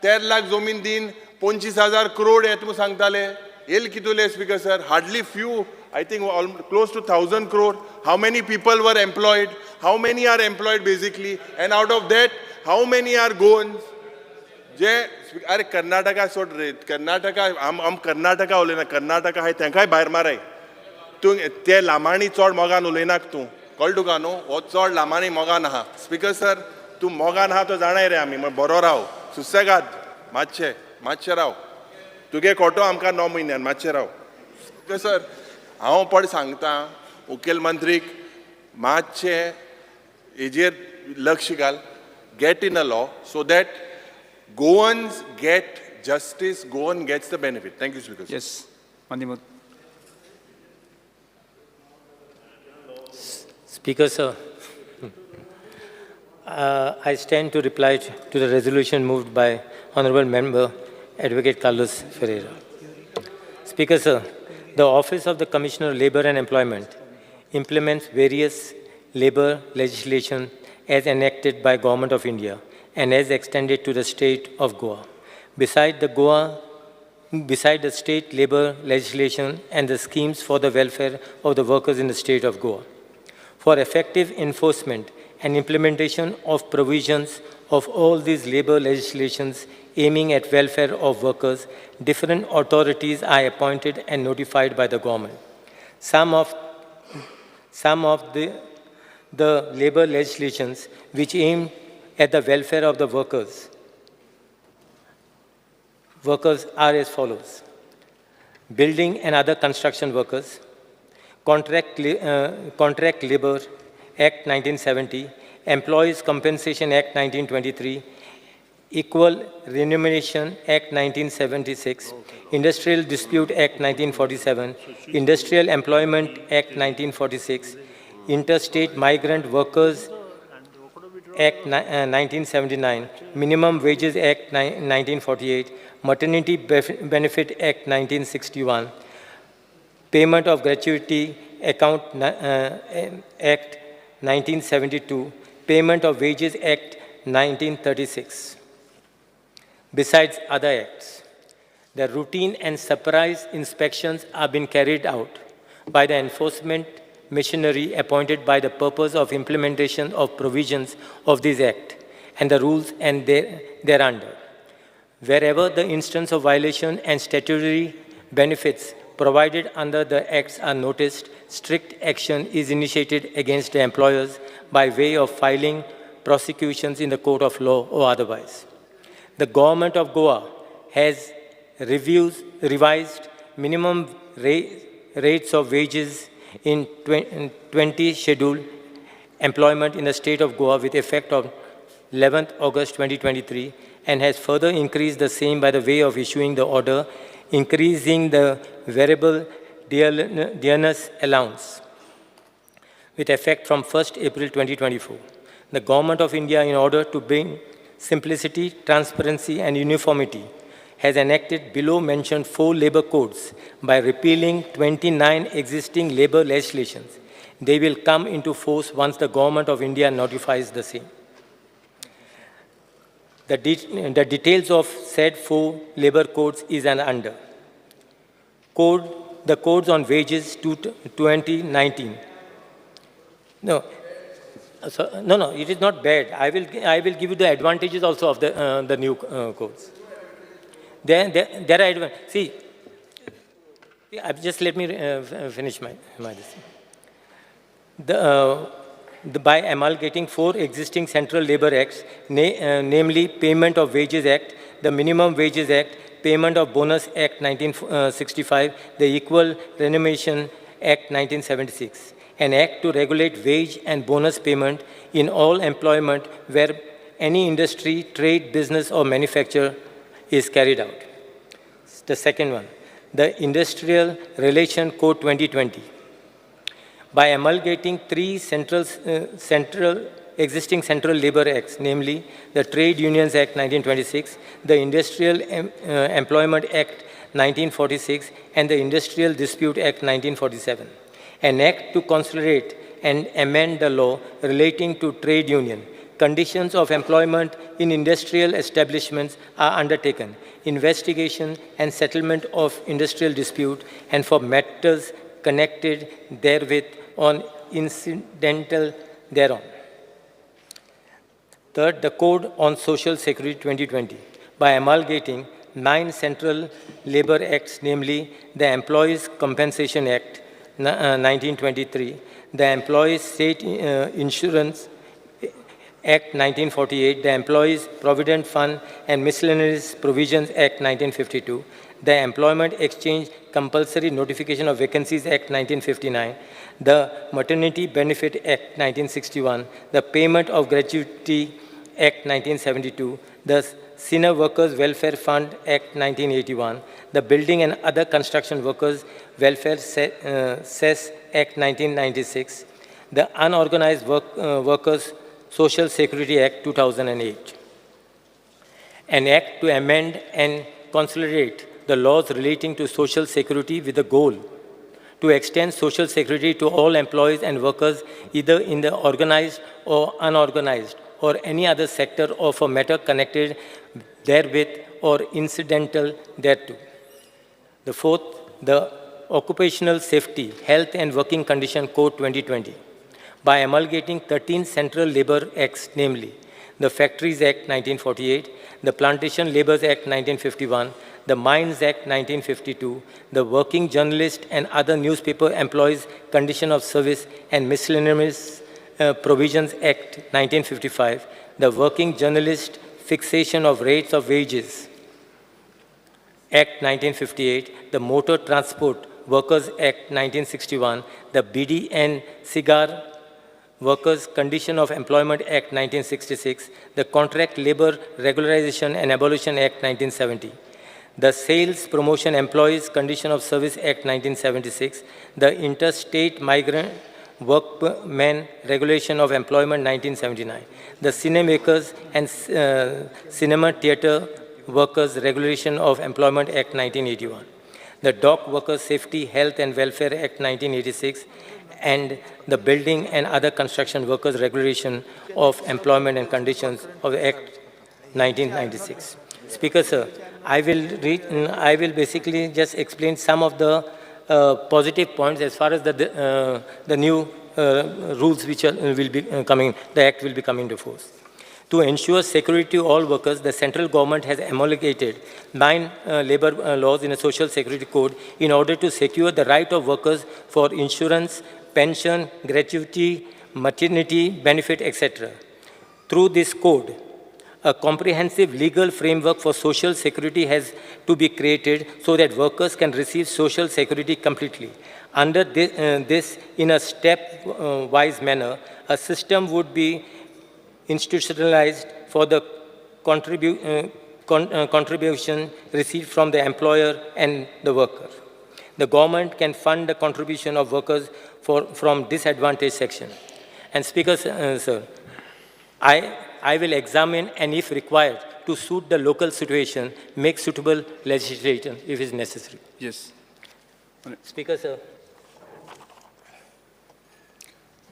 13 लाख जमीन दिन 25,000 करोड येत म्हणून सांगताले. येल कितुले speaker sir hardly few I think close to 1,000 crore. How many people were employed? How many are employed basically? And out of that, how many are Goans? जे अरे कर्नाटका सोड रे कर्नाटका आम कर्नाटका उलयना कर्नाटका हाय तांकांय भायर माराय तूं ते लामाणी चड मोगान उलयनाक तूं कळ्ळें तुका न्हू हो चड लामाणी मोगान आहा स्पीकर सर तूं मोगान आहा तो जाणाय रे आमी बरो राव सुसेगाद मातशें राव तुगे खोटो आमकां 9 म्हयन्यान मातशें राव स्पीकर सर हांव पड सांगता मुखेल मंत्रीक मातशें हेजेर लक्ष घाल get in a law so that Goans get justice, Goan gets the benefit. Thank you, Speaker. Yes, Mandimut. Speaker, sir, I stand to reply to the resolution moved by Honorable Member Advocate Carlos Ferreira. Speaker, sir, the Office of the Commissioner of Labour and Employment implements various labour legislation as enacted by Government of India and as extended to the state of Goa. Beside the state labour legislation and the schemes for the welfare of the workers in the state of Goa. For effective enforcement and implementation of provisions of all these labour legislations aiming at welfare of workers, different authorities are appointed and notified by the government. Some of the labour legislations which aim at the welfare of the workers are as follows. Building and other construction workers, Contract Labour Act 1970, Employees Compensation Act 1923, Equal Remuneration Act 1976, Industrial Dispute Act 1947, Industrial Employment Act 1946, Interstate Migrant Workers Act 1979, Minimum Wages Act 1948, Maternity Benefit Act 1961, Payment of Gratuity Account Act 1972, Payment of Wages Act 1936. Besides other acts, the routine and surprise inspections are being carried out by the enforcement machinery appointed by the purpose of implementation of provisions of this Act and the rules and thereunder. Wherever the instance of violation and statutory benefits provided under the Acts are noticed, strict action is initiated against the employers by way of filing prosecutions in the court of law or otherwise. The Government of Goa has revised minimum rates of wages in 20 scheduled employment in the state of Goa with effect of 11th August 2023 and has further increased the same by the way of issuing the order increasing the variable dearness allowance with effect from 1st April 2024. The Government of India, in order to bring simplicity, transparency and uniformity, has enacted below mentioned 4 labour codes by repealing 29 existing labour legislations. They will come into force once the Government of India notifies the same. The details of said 4 labour codes is under. The codes on wages to 2019. No, it is not bad. I will give you the advantages also of the new codes. There are see. Just let me finish my this. By amalgamating 4 existing central labour acts, namely Payment of Wages Act, the Minimum Wages Act, Payment of Bonus Act 1965, the Equal Remuneration Act 1976, an act to regulate wage and bonus payment in all employment where any industry, trade, business or manufacture is carried out. The second one, the Industrial Relation Code 2020. By amalgamating 3 existing central labour acts, namely the Trade Unions Act 1926, the Industrial Employment Act 1946, and the Industrial Dispute Act 1947, an act to consolidate and amend the law relating to trade union. Conditions of employment in industrial establishments are undertaken, investigation and settlement of industrial dispute, and for matters connected therewith or incidental thereon. Third, the Code on Social Security 2020, by amalgamating 9 central labor acts, namely the Employees Compensation Act 1923, the Employees State Insurance Act 1948, the Employees Provident Fund and Miscellaneous Provisions Act 1952, the Employment Exchange Compulsory Notification of Vacancies Act 1959, the Maternity Benefit Act 1961, the Payment of Gratuity Act 1972, the Senior Workers Welfare Fund Act 1981, the Building and Other Construction Workers Welfare Cess Act 1996, the Unorganized Workers Social Security Act 2008, an act to amend and consolidate the laws relating to social security with the goal to extend social security to all employees and workers either in the organized or unorganized or any other sector of a matter connected therewith or incidental thereto. The fourth, the Occupational Safety, Health and Working Condition Code 2020, by amalgamating 13 central labor acts, namely the Factories Act 1948, the Plantation Labours Act 1951, the Mines Act 1952, the Working Journalist and Other Newspaper Employees Condition of Service and Miscellaneous Provisions Act 1955, the Working Journalist Fixation of Rates of Wages Act 1958, the Motor Transport Workers Act 1961, the BD and Cigar Workers Condition of Employment Act 1966, the Contract Labor Regularization and Abolition Act 1970, the Sales Promotion Employees Condition of Service Act 1976, the Interstate Migrant Workmen Regulation of Employment 1979, the Cinemakers and Cinema Theatre Workers Regulation of Employment Act 1981, the Dock Workers Safety, Health and Welfare Act 1986, and the Building and Other Construction Workers Regulation of Employment and Conditions of Act 1996. Speaker, sir, I will basically just explain some of the positive points as far as the new rules which will be coming, the Act will be coming to force. To ensure security to all workers, the central government has amalgamated 9 labor laws in a social security code in order to secure the right of workers for insurance, pension, gratuity, maternity benefit, etc. Through this code, a comprehensive legal framework for social security has to be created so that workers can receive social security completely. Under this in a step-wise manner, a system would be institutionalized for the contribution received from the employer and the worker. The government can fund the contribution of workers from disadvantaged section. And Speaker, sir, I will examine and if required to suit the local situation, make suitable legislation if it is necessary. Yes. Speaker, sir.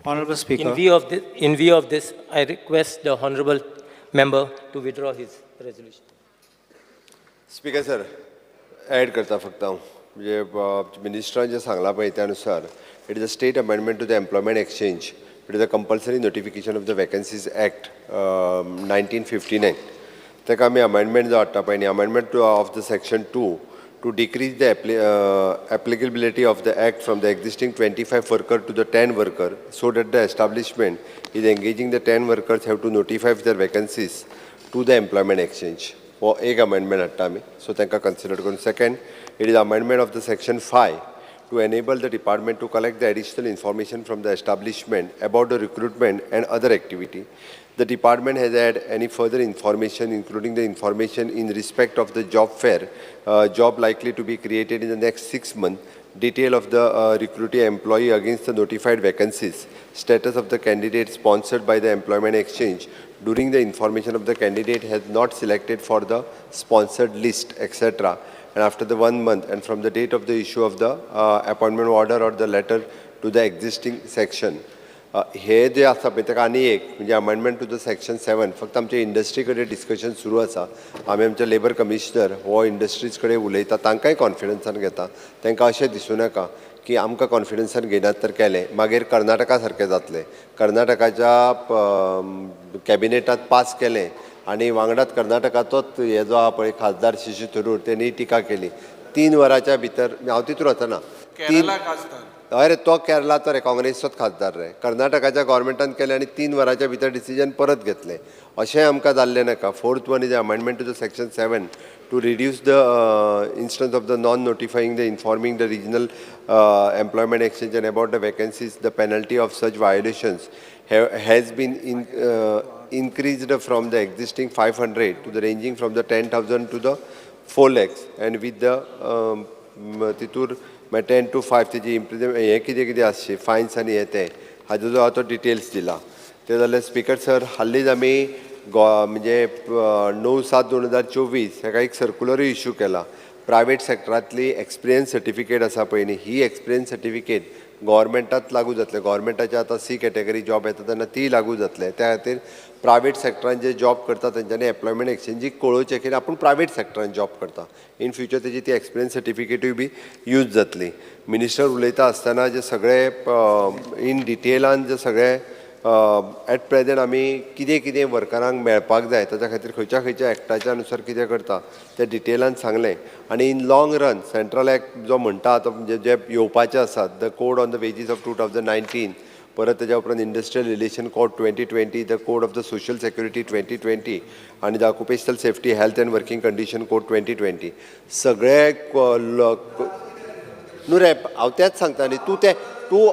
Honorable Speaker. In view of this, I request the Honorable Member to withdraw his resolution. Speaker sir add करता फक्त हांव म्हणजे मिनिस्टरान जें सांगलां पळय त्या अनुसार it is a state amendment to the employment exchange it is a compulsory notification of the vacancies act 1959 ताका आमी अमेंडमेंट जो हाडटा पळय न्ही amendment of the section 2 to decrease the applicability of the act from the existing 25 worker to the 10 worker so that the establishment is engaging the 10 workers have to notify their vacancies to the employment exchange. हो एक अमेंडमेंट हाडटा आमी सो तांकां कन्सिडर करून second it is amendment of the section 5 to enable the department to collect the additional information from the establishment about the recruitment and other activity. The department has had any further information, including the information in respect of the job fair, job likely to be created in the next 6 months, detail of the recruitee employee against the notified vacancies, status of the candidate sponsored by the employment exchange during the information of the candidate has not selected for the sponsored list, etc. And after the 1 month and from the date of the issue of the appointment order or the letter to the existing section. हे जे आसा पळय ताका आनी एक म्हणजे अमेंडमेंट टू द सेक्शन 7 फक्त आमच्या इंडस्ट्री कडेन डिस्कशन सुरू आसा आमी आमच्या लेबर कमिशनर हो इंडस्ट्रीज कडेन उलयता तांकांय कॉन्फिडन्सान घेता तांकां अशें दिसूं नाका की आमकां कॉन्फिडन्सान घेनात तर केलें मागीर कर्नाटका सारकें जातलें कर्नाटकाच्या कॅबिनेटांत पास केलें आनी वांगडात कर्नाटकाचोच हे जो आहा पळय खासदार शशी थरूर तेणी टिका केली 3 वरांच्या भितर हांव तितूर वचना अरे तो केरळाचो रे काँग्रेसचोच खासदार रे कर्नाटकाच्या गव्हर्मेंटान केलें आनी 3 वरांच्या भितर डिसिजन परत घेतलें अशें आमकां जाल्लें नाका 4th one is amendment to the section 7 to reduce the instance of the non-notifying the informing the regional employment exchange and about the vacancies. The penalty of such violations has been increased from the existing 500 to the ranging from the 10,000 to the 4 lakhs and with the तितूर 10 to 5 तेजी हे कितें आसची फायन्स आनी हे ते हाजो जो तो डिटेल्स दिला ते जाल्यार स्पीकर सर हाल्लीच आमी म्हणजे 9/7/2024 हेका एक सर्क्युलरूय इश्यू केला प्रायवेट सेक्टरांतली एक्सपिरियन्स सर्टिफिकेट आसा पळय न्ही ही एक्सपिरियन्स सर्टिफिकेट गव्हर्मेंटात लागू जातले गव्हर्मेंटाचे आतां C कॅटेगरी जॉब येता तेन्ना ती लागू जातले त्या खातीर प्रायवेट सेक्टरान जे जॉब करता तेंच्यांनी एम्प्लॉयमेंट एक्सचेंजीक कळोवचें की आपूण प्रायवेट सेक्टरान जॉब करता इन फ्युचर तेजी ती एक्सपिरियन्स सर्टिफिकेटूय बी यूज जातली मिनिस्टर उलयता आसतना जे सगळे इन डिटेलान जे सगळे एट प्रेजेंट आमी कितें वर्करांक मेळपाक जाय ताच्या खातीर खंयच्या एक्टाच्या अनुसार कितें करता तें डिटेलान सांगलें आनी in long run central act जो म्हणटा तो जे येवपाचे आसात the code on the wages of 2019 परत तेज्या उपरांत industrial relation code 2020 the code of the social security 2020 आनी the occupational safety health end working condition code 2020 सगळे न्हू रे हांव तेंच सांगता न्ही तूं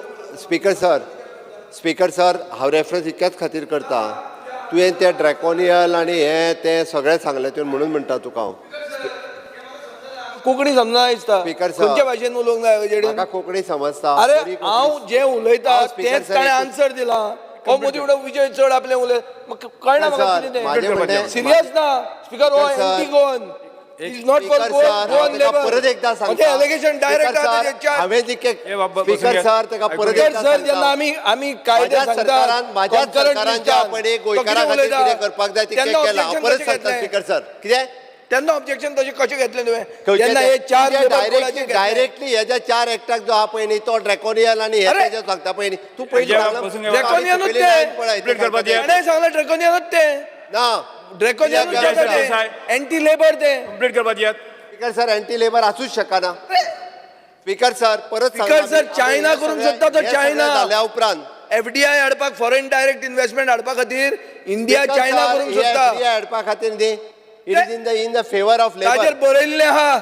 स्पीकर सर हांव रेफरन्स इतक्याच खातीर करता तुवें तें ड्रॅकोनियल आनी हें तें सगळें सांगलें तुवें म्हणून म्हणटा तुका हांव कोंकणी समजना दिसता स्पीकर सर खंयच्या भाशेन उलोवंक जाय हेजेर म्हाका कोंकणी समजता अरे हांव जे उलयता तेच ताणें आन्सर दिला हो मोदी विजय चड आपलें उलय म्हाका कळना म्हाका कितें तें सिरियस ना स्पीकर हो anti Goan is not for Goan labour परत एकदा सांगता एलिगेशन डायरेक्ट हांवें स्पीकर सर तेका परत एकदा सर जेन्ना आमी कायदे सांगता माझ्या सरकारान ज्या पडे गोंयकारां खातीर कितें करपाक जाय तें केलां हांव परत सांगता स्पीकर सर कितें तेन्ना ऑब्जेक्शन तशें कशें घेतलें तुवें जेन्ना हे 4 डायरेक्टली ह्या 4 एक्टाक जो आहा पळय न्ही तो ड्रॅकोनियल आनी हे तेजे सांगता पळय न्ही तूं पयलीं ड्रॅकोनियनूच ते सांगलें ड्रॅकोनियनूच ते ना ड्रॅकोनियनूच एंटी लेबर ते कंप्लीट करपाक दियात स्पीकर सर एंटी लेबर आसूच शकना स्पीकर सर परत स्पीकर सर चायना करूंक शकता तो चायना जाल्या उपरांत FDI हाडपाक फॉरेन डायरेक्ट इन्व्हेस्टमेंट हाडपा खातीर इंडिया चायना करूंक शकता FDI हाडपा खातीर न्ही it is in the favour of labour ताजेर बरयल्लें आहा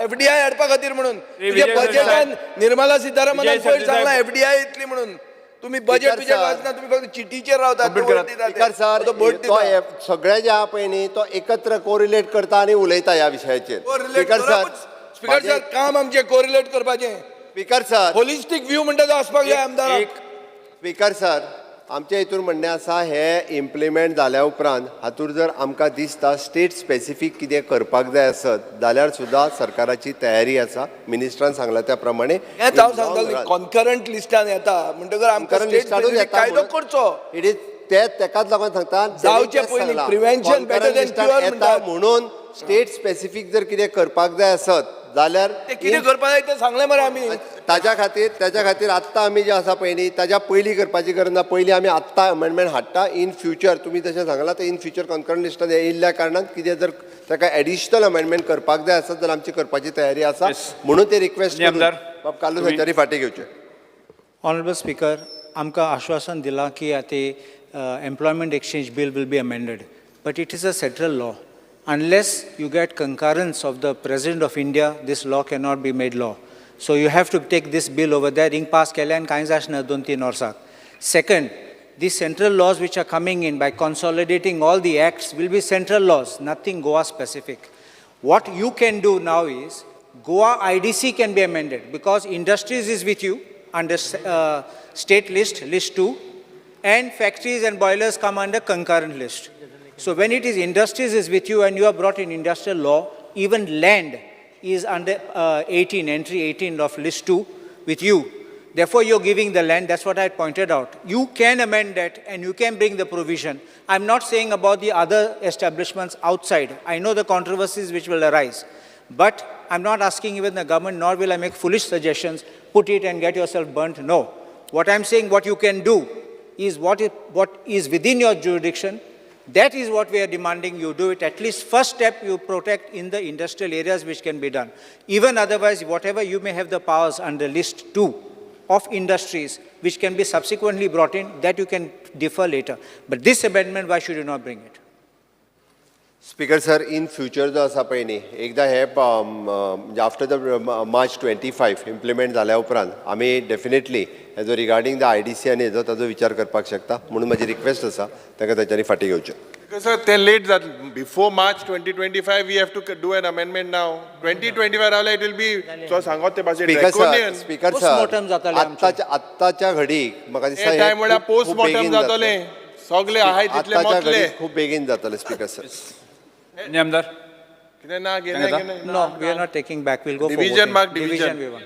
FDI हाडपा खातीर म्हणून तुज्या बजेटान निर्मला सीतारामनान पयर सांगला FDI येतली म्हणून तुम्ही बजेट तुझ्या वाचना तुम्ही फक्त चिटीचेर रावतात स्पीकर सर तो सगळे जे आहा पळय न्ही तो एकत्र कोरिलेट करता आनी उलयता ह्या विशयाचेर स्पीकर सर काम आमचें कोरिलेट करपाचें स्पीकर सर होलिस्टीक व्यू म्हणटा तो आसपाक जाय आमदाराक स्पीकर सर आमच्या हितून म्हणणें आसा हे इम्प्लिमेंट जाल्या उपरांत हातूंत जर आमकां दिसता स्टेट स्पेसिफीक कितें करपाक जाय आसत जाल्यार सुद्दां सरकाराची तयारी आसा मिनिस्टरान सांगला त्या प्रमाणे हेंच हांव सांगतालो कॉन्करंट लिस्टान येता म्हणटकर आमकां कायदो करचो इट इज तेकाच लागून सांगता जावचे पयलीं प्रिव्हेन्शन बेटर दॅन क्युअर म्हणटा म्हणून स्टेट स्पेसिफीक जर कितें करपाक जाय आसत जाल्यार ते कितें करपाक जाय तें सांगलें मरे आमी ताच्या खातीर आत्तां आमी जे आसा पळय न्ही ताच्या पयलीं करपाची गरज ना पयलीं आमी आत्तां अमेंडमेंट हाडटा इन फ्युचर तुमी जशें सांगलां तें इन फ्युचर कॉन्करंट लिस्टान येयल्ल्या कारणान कितें जर ताका एडिशनल अमेंडमेंट करपाक जाय आसत जाल्यार आमची करपाची तयारी आसा म्हणून ते रिक्वेस्ट बाब कालू संचारी फाटीं घेवचे ऑनरेबल स्पीकर आमकां आश्वासन दिलां की आतां employment exchange bill will be amended but it is a central law unless you get concurrence of the President of India, this law cannot be made law. So you have to take this bill over there, ring pass kelyan kains ashna 2-3 orsak. Second, these central laws which are coming in by consolidating all the acts will be central laws, nothing Goa specific. What you can do now is, Goa IDC can be amended because industries is with you under state list, list 2, and factories and boilers come under concurrent list. So when it is industries is with you and you have brought in industrial law, even land is under 18, entry 18 of list 2 with you. Therefore, you're giving the land, that's what I pointed out. You can amend that and you can bring the provision. I'm not saying about the other establishments outside. I know the controversies which will arise. But I'm not asking even the government, nor will I make foolish suggestions, put it and get yourself burnt. No. What I'm saying, what you can do is what is within your jurisdiction. That is what we are demanding you do it. At least first step you protect in the industrial areas which can be done. Even otherwise, whatever you may have the powers under list 2 of industries which can be subsequently brought in, that you can defer later. But this amendment, why should you not bring it? Speaker sir in future जो आसा पळय न्ही एकदा हे आफ्टर द मार्च 25 इम्प्लिमेंट जाल्या उपरांत आमी डेफिनेटली हेजो रिगार्डींग द IDC आनी हेजो ताजो विचार करपाक शकता म्हणून म्हजी रिक्वेस्ट आसा ताका तांच्यांनी फाटीं घेवचें. सर ते लेट जातलें before March 2025 we have to do an amendment नाव 2025 रावल्यार इट विल बी सो सांगत ते भाशेन स्पीकर सर आत्ताच्या घडीक म्हाका दिसता हे टायम म्हळ्यार पोस्टमॉर्टम जातलें सगळे आहाय तितले मरतले खूब बेगीन जातलें स्पीकर सर. आमदार No, we are not taking back. We'll go Division for voting. mark division. We want.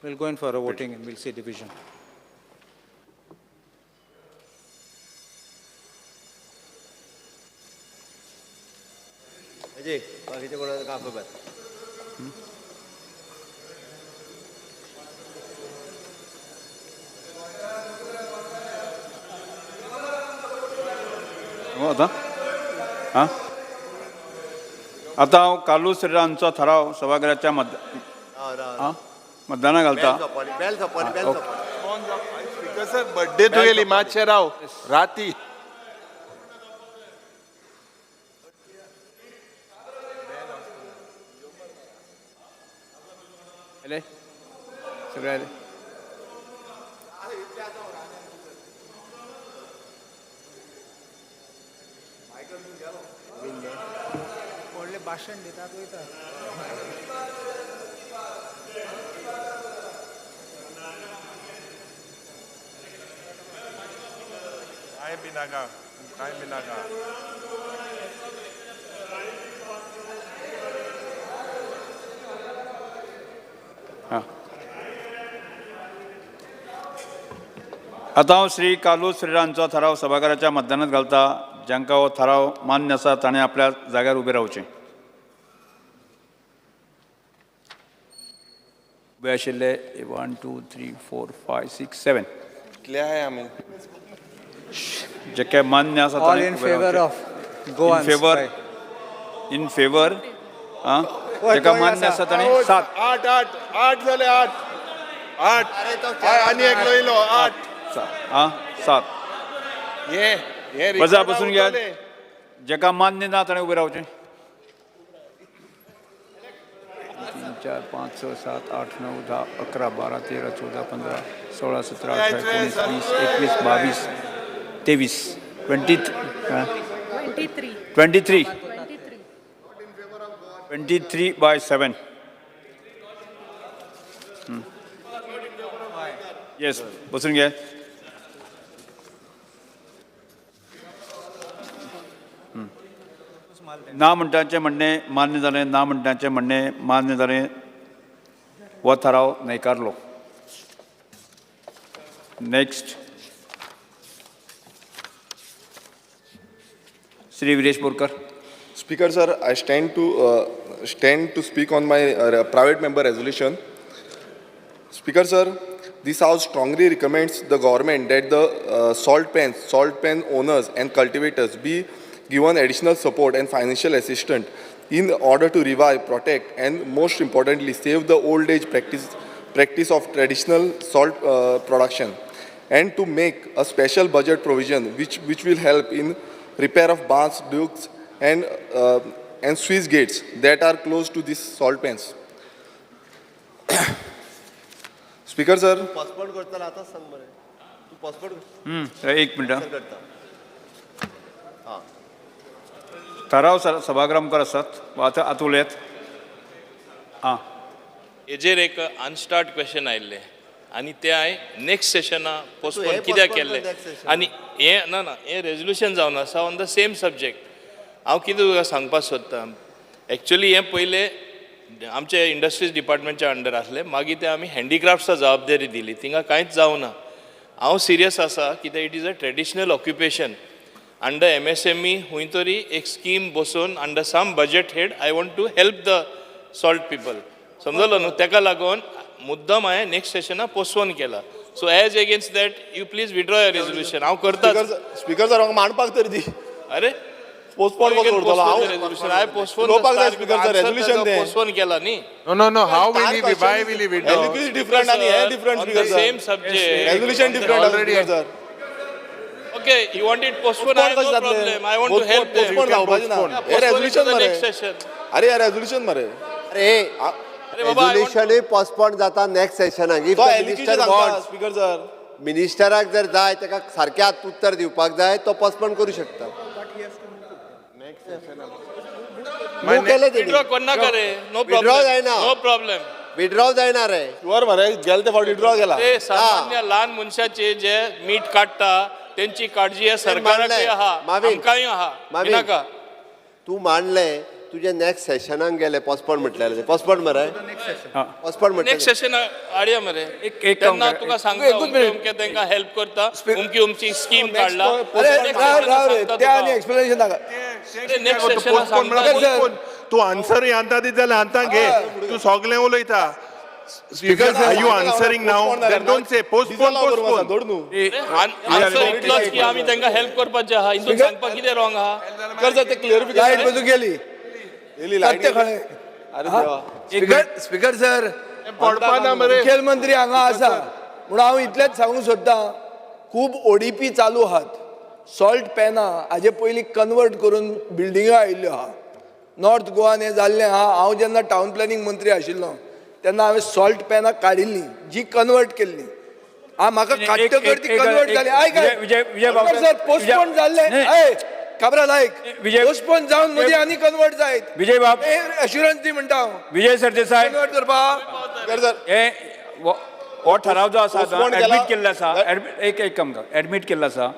We'll go in for a voting and we'll see division. Ajay बाकीचे कोणाला का खबर आता हां आता हांव कालू श्रीरामचो थाराव सभागृहाच्या मतदानाक घालता. स्पीकर सर बर्थडे तुगेली मातशें राव राती सगळे आले. भाषण देतात काय बिनागा काय बिनागा आता हांव श्री कालू श्रीरामचो थाराव सभागृहाच्या मतदानात घालता. जांकां हो थाराव मान्य आसा ताणें आपल्या जाग्यार उबे रावचें. उबे आशिल्ले 1 2 3 4 5 6 7 कितले आहाय आमी जेके मान्य आसा All in favor of go on. In favour जेका मान्य आसा ताणें 7 8 जाले 8 आनी एक लयलो 8 7 हे बजा बसून घ्या. जेका मान्य ना ताणें उबे रावचें. 3 4 5 6 7 8 9 10 11 12 13 14 15 16 17 18 19 20 21 22 23 23 by 7. Yes, बसून घ्या. ना म्हणटाचें म्हणणें मान्य जालें. ना म्हणटाचें म्हणणें मान्य जालें. हो थाराव न्हयकारलो. Next Shri Viresh Borkar. Speaker sir, I stand to speak on my private member resolution. Speaker sir, this house strongly recommends the government that the salt pen owners and cultivators be given additional support and financial assistance in order to revive, protect, and most importantly, save the old age practice of traditional salt production, and to make a special budget provision which will help in repair of barns, dukes, and sluice gates that are close to these salt pans. Speaker sir. Passport करतलो आतां सांग मरे तूं पासपोर्ट एक मिनट. थाराव सभागृह मुखार आसात. आतां उलयात. हेजेर एक अनस्टार्ट क्वेश्चन आयिल्ले आनी ते हांवें नेक्स्ट सेशना पोस्टपोन कित्याक केल्ले आनी हें रेजोल्युशन जावन आसा ऑन द सेम सब्जेक्ट. हांव कितें तुका सांगपाक सोदतां एक्चुली हें पयलें आमचे इंडस्ट्रीज डिपार्टमेंटच्या अंडर आसलें. मागीर ते आमी हँडीक्राफ्ट्साक जबाबदारी दिली. थिंगा कांयच जावना. हांव सिरियस आसा कित्याक it is a traditional occupation under MSME हुई तरी एक स्कीम बसून under some budget head I want to help the salt people समजलो न्हू तेका लागून मुद्दम हांवें नेक्स्ट सेशना पोस्टपोन केला so as against that you please withdraw your resolution हांव करता स्पीकर सर म्हाका मांडपाक तरी दी अरे पोस्टपोन कसो करतलो हांव रेजोल्युशन हांवें पोस्टपोन उलोवपाक जाय स्पीकर सर रेजोल्युशन दे पोस्टपोन केला न्ही No, how will he be, why will he withdraw? एलिक्यूज डिफरंट आणि हे different speaker sir same subject resolution different Already- sir Okay, you want it postponed? I have no problem. I want to help them. Postpone जावपाचे ना हे रेजोल्युशन मरे Next session. अरे हे रेजोल्युशन मरे अरे अरे बाबा, I want- रेजोल्युशनूय पोस्टपोन जाता नेक्स्ट सेशनाक इफ तो द एलिक्यूज मिनिस्टर सांगता वॉन्ट्स स्पीकर सर मिनिस्टराक जर जाय ताका सारक्यात उत्तर दिवपाक जाय तो पोस्टपोन करू शकता Move केले तेणी. Withdraw कोन्ना करे. No Withdraw problem. जायना. No problem. विड्रॉ जायना रे शुअर मरे गेल ते फावटी ड्रॉ केला ते सामान्य लहान मनशाचे जे मीठ काडटा त्यांची काळजी या सरकाराकय मानलंय. आहा मावीन. आमकांय आहा मावीन. नाका तू मांडले तुझे नेक्स्ट सेशनाक गेले पोस्टपोन म्हटलेले पोस्टपोन मरे पोस्टपोन म्हटलेले नेक्स्ट सेशन हाडया मरे एक काम तेन्ना करा. तुका सांगता अमके तांकां हेल्प करता अमकी स्कीम काडला अरे राव रे त्या आनी एक्सप्लेनेशन नाका नेक्स्ट सेशन सांगता तू आन्सर आणता दी जाल्यार आतां घे तू सगळें उलयता speaker are you answering now don't say postpone postpone दोड न्हू आन्सर इतलोच की आमी तांकां हेल्प करपाचें आहा हितून सांगपाक कितें रॉंग आहा कर सर ते लाईट क्लिअरिफिकेशन बंदूक गेली सत्य खळे अरे देवा स्पीकर सर पडपाना मरे मुखेलमंत्री हांगा आसा म्हणून हांव इतलेंच सांगूंक सोदतां खूब ODP चालू आहात सॉल्ट पॅना हाजे पयलीं कन्वर्ट करून बिल्डिंगो आयिल्ल्यो आहा नॉर्थ गोवान हें जाल्लें आहा हांव जेन्ना टावन प्लॅनिंग मंत्री आशिल्लो तेन्ना हांवें सॉल्ट पॅनां काडिल्लीं जी कन्वर्ट केल्लीं म्हाका काडटकर ती कन्वर्ट जाली विजय बाबू सर पोस्टपोन जाल्लें खबरां लायक पोस्टपोन जावन मदीं आनी कन्वर्ट जायत विजय बाब अश्युरन्स दी म्हणटा हांव विजय सरदेसाय कन्वर्ट करपाक कर सर हे हो ठराव जो आसा Postpone केला. ऍडमिट केल्लो आसा एक काम कर ऍडमिट केल्लो आसा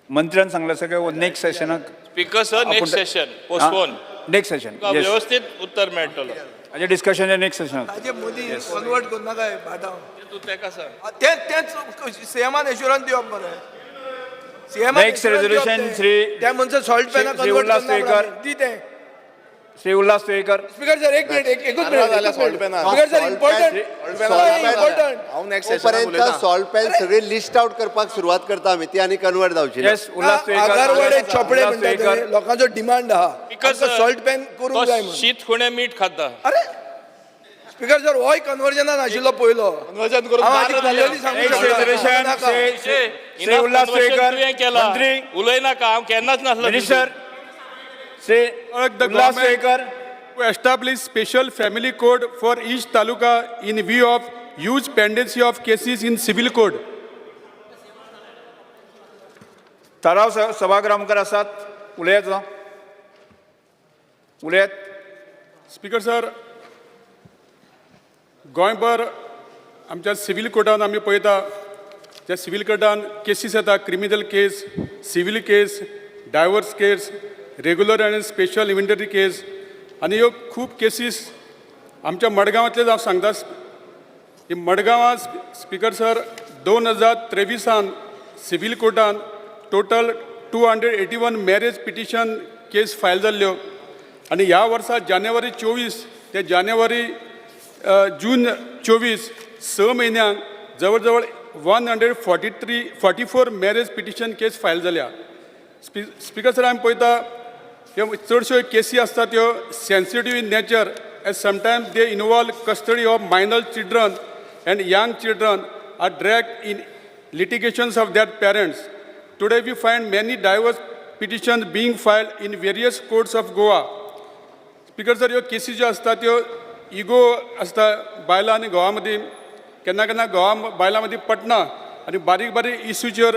मंत्र्यान सांगलें आसा की नेक्स्ट सेशनाक speaker sir next session postpone next session व्यवस्थित उत्तर मेळटलो हाजे डिस्कशन नेक्स्ट सेशनाक ताजे मदीं कन्वर्ट करू नाका भाटाव तूं तेका सांग तेच सीएमान एश्युरन्स दिवप मरे Next resolution, त्या मनशाक सॉल्ट पॅना श्री उल्हास कन्वर्ट तुयेकर. दी ते श्री उल्हास तुयेकर स्पीकर सर एक मिनिट एकूच झाल्या salt minute pen. Speaker sir important important हांव नेक्स्ट सेशनाक तोपर्यंत उलयता सॉल्ट पॅन सगळे लिस्ट आउट करपाक सुरवात करता आमी ती आनी कन्वर्ट जावची ना. येस उल्हास तुयेकर आगारवाडे चोपडे उल्हास म्हणटा तुयेकर ते, लोकांचो डिमांड आहा Speaker sir, सॉल्ट पॅन करूंक जाय म्हणून शीत खुणे मीठ खाता अरे स्पीकर सर होय कन्वर्जनान आशिल्लो पयलो कन्वर्जन करून हांव बारा आनी जाल्या. clearly सांगूंक Next शकना. resolution, नाका. श्री उल्हास तुयेकर तुवें केला मंत्री उलय नाका हांव केन्नाच नासलो minister Shri Ulhas Tuyekar to establish special family code for each taluka in view of huge pendency of cases in civil code. ठराव सभागृह मुखार आसात उलयात उलयात स्पीकर सर गोंयभर आमच्या सिव्हिल कोर्टान आमी पळयता त्या सिव्हिल कोर्टान केसीस येता क्रिमिनल केस सिव्हिल केस डायव्हर्स केस रेग्युलर आनी स्पेशल इव्हेंटरी केस आनी ह्यो खूब केसीस आमच्या मडगांवांतले हांव सांगता ही मडगांवां स्पीकर सर 2023 सिव्हिल कोर्टान total 281 marriage petition case file जाल्ल्यो आनी ह्या वर्सा जानेवारी 24 ते जानेवारी जून 24 स म्हयन्यांक जवळ जवळ 144 मॅरेज पिटिशन केस फायल जाल्या स्पीकर सर आमी पळयता ह्यो चडश्यो केसी आसता त्यो sensitive in nature as sometimes they involve custody of minor children and young children are dragged in litigations of that parents today we find many divorce petitions being filed in various courts of Goa speaker sir ह्यो केसी ज्यो आसता त्यो इगो आसता बायलां आनी घोवा मदीं केन्ना केन्ना घोवा बायलां मदीं पटना आनी बारीक बारीक इश्यूचेर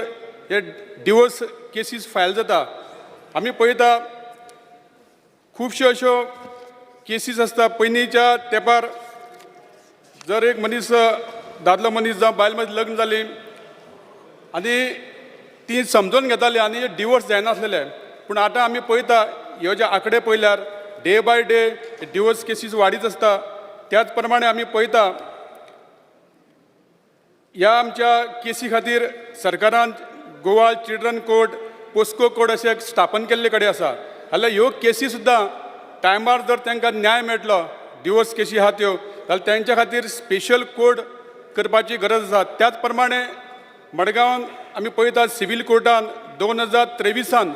हे डिवोर्स केसीस फायल जाता आमी पळयता खुबश्यो अश्यो केसीस आसता पयलींच्या तेंपार जर एक मनीस दादलो मनीस जावं बायल मनीस लग्न जाली आनी ती समजून घेताली आनी डिवोर्स जायनासलेले पूण आतां आमी पळयता ह्यो जे आंकडे पळयल्यार डे बाय डे डिवोर्स केसीस वाडीत आसता त्याच प्रमाणे आमी पळयता ह्या आमच्या केसी खातीर सरकारान Goa children court POCSO code असे स्थापन केल्ले कडेन आसा जाल्यार ह्यो केसी सुद्दां टायमार जर तांकां न्याय मेळटलो डिवोर्स केसी आहात त्यो जाल्यार तांच्या खातीर स्पेशल कोड करपाची गरज आसा. त्याच प्रमाणे मडगांवान आमी पळयतात सिव्हील कोर्टान 2023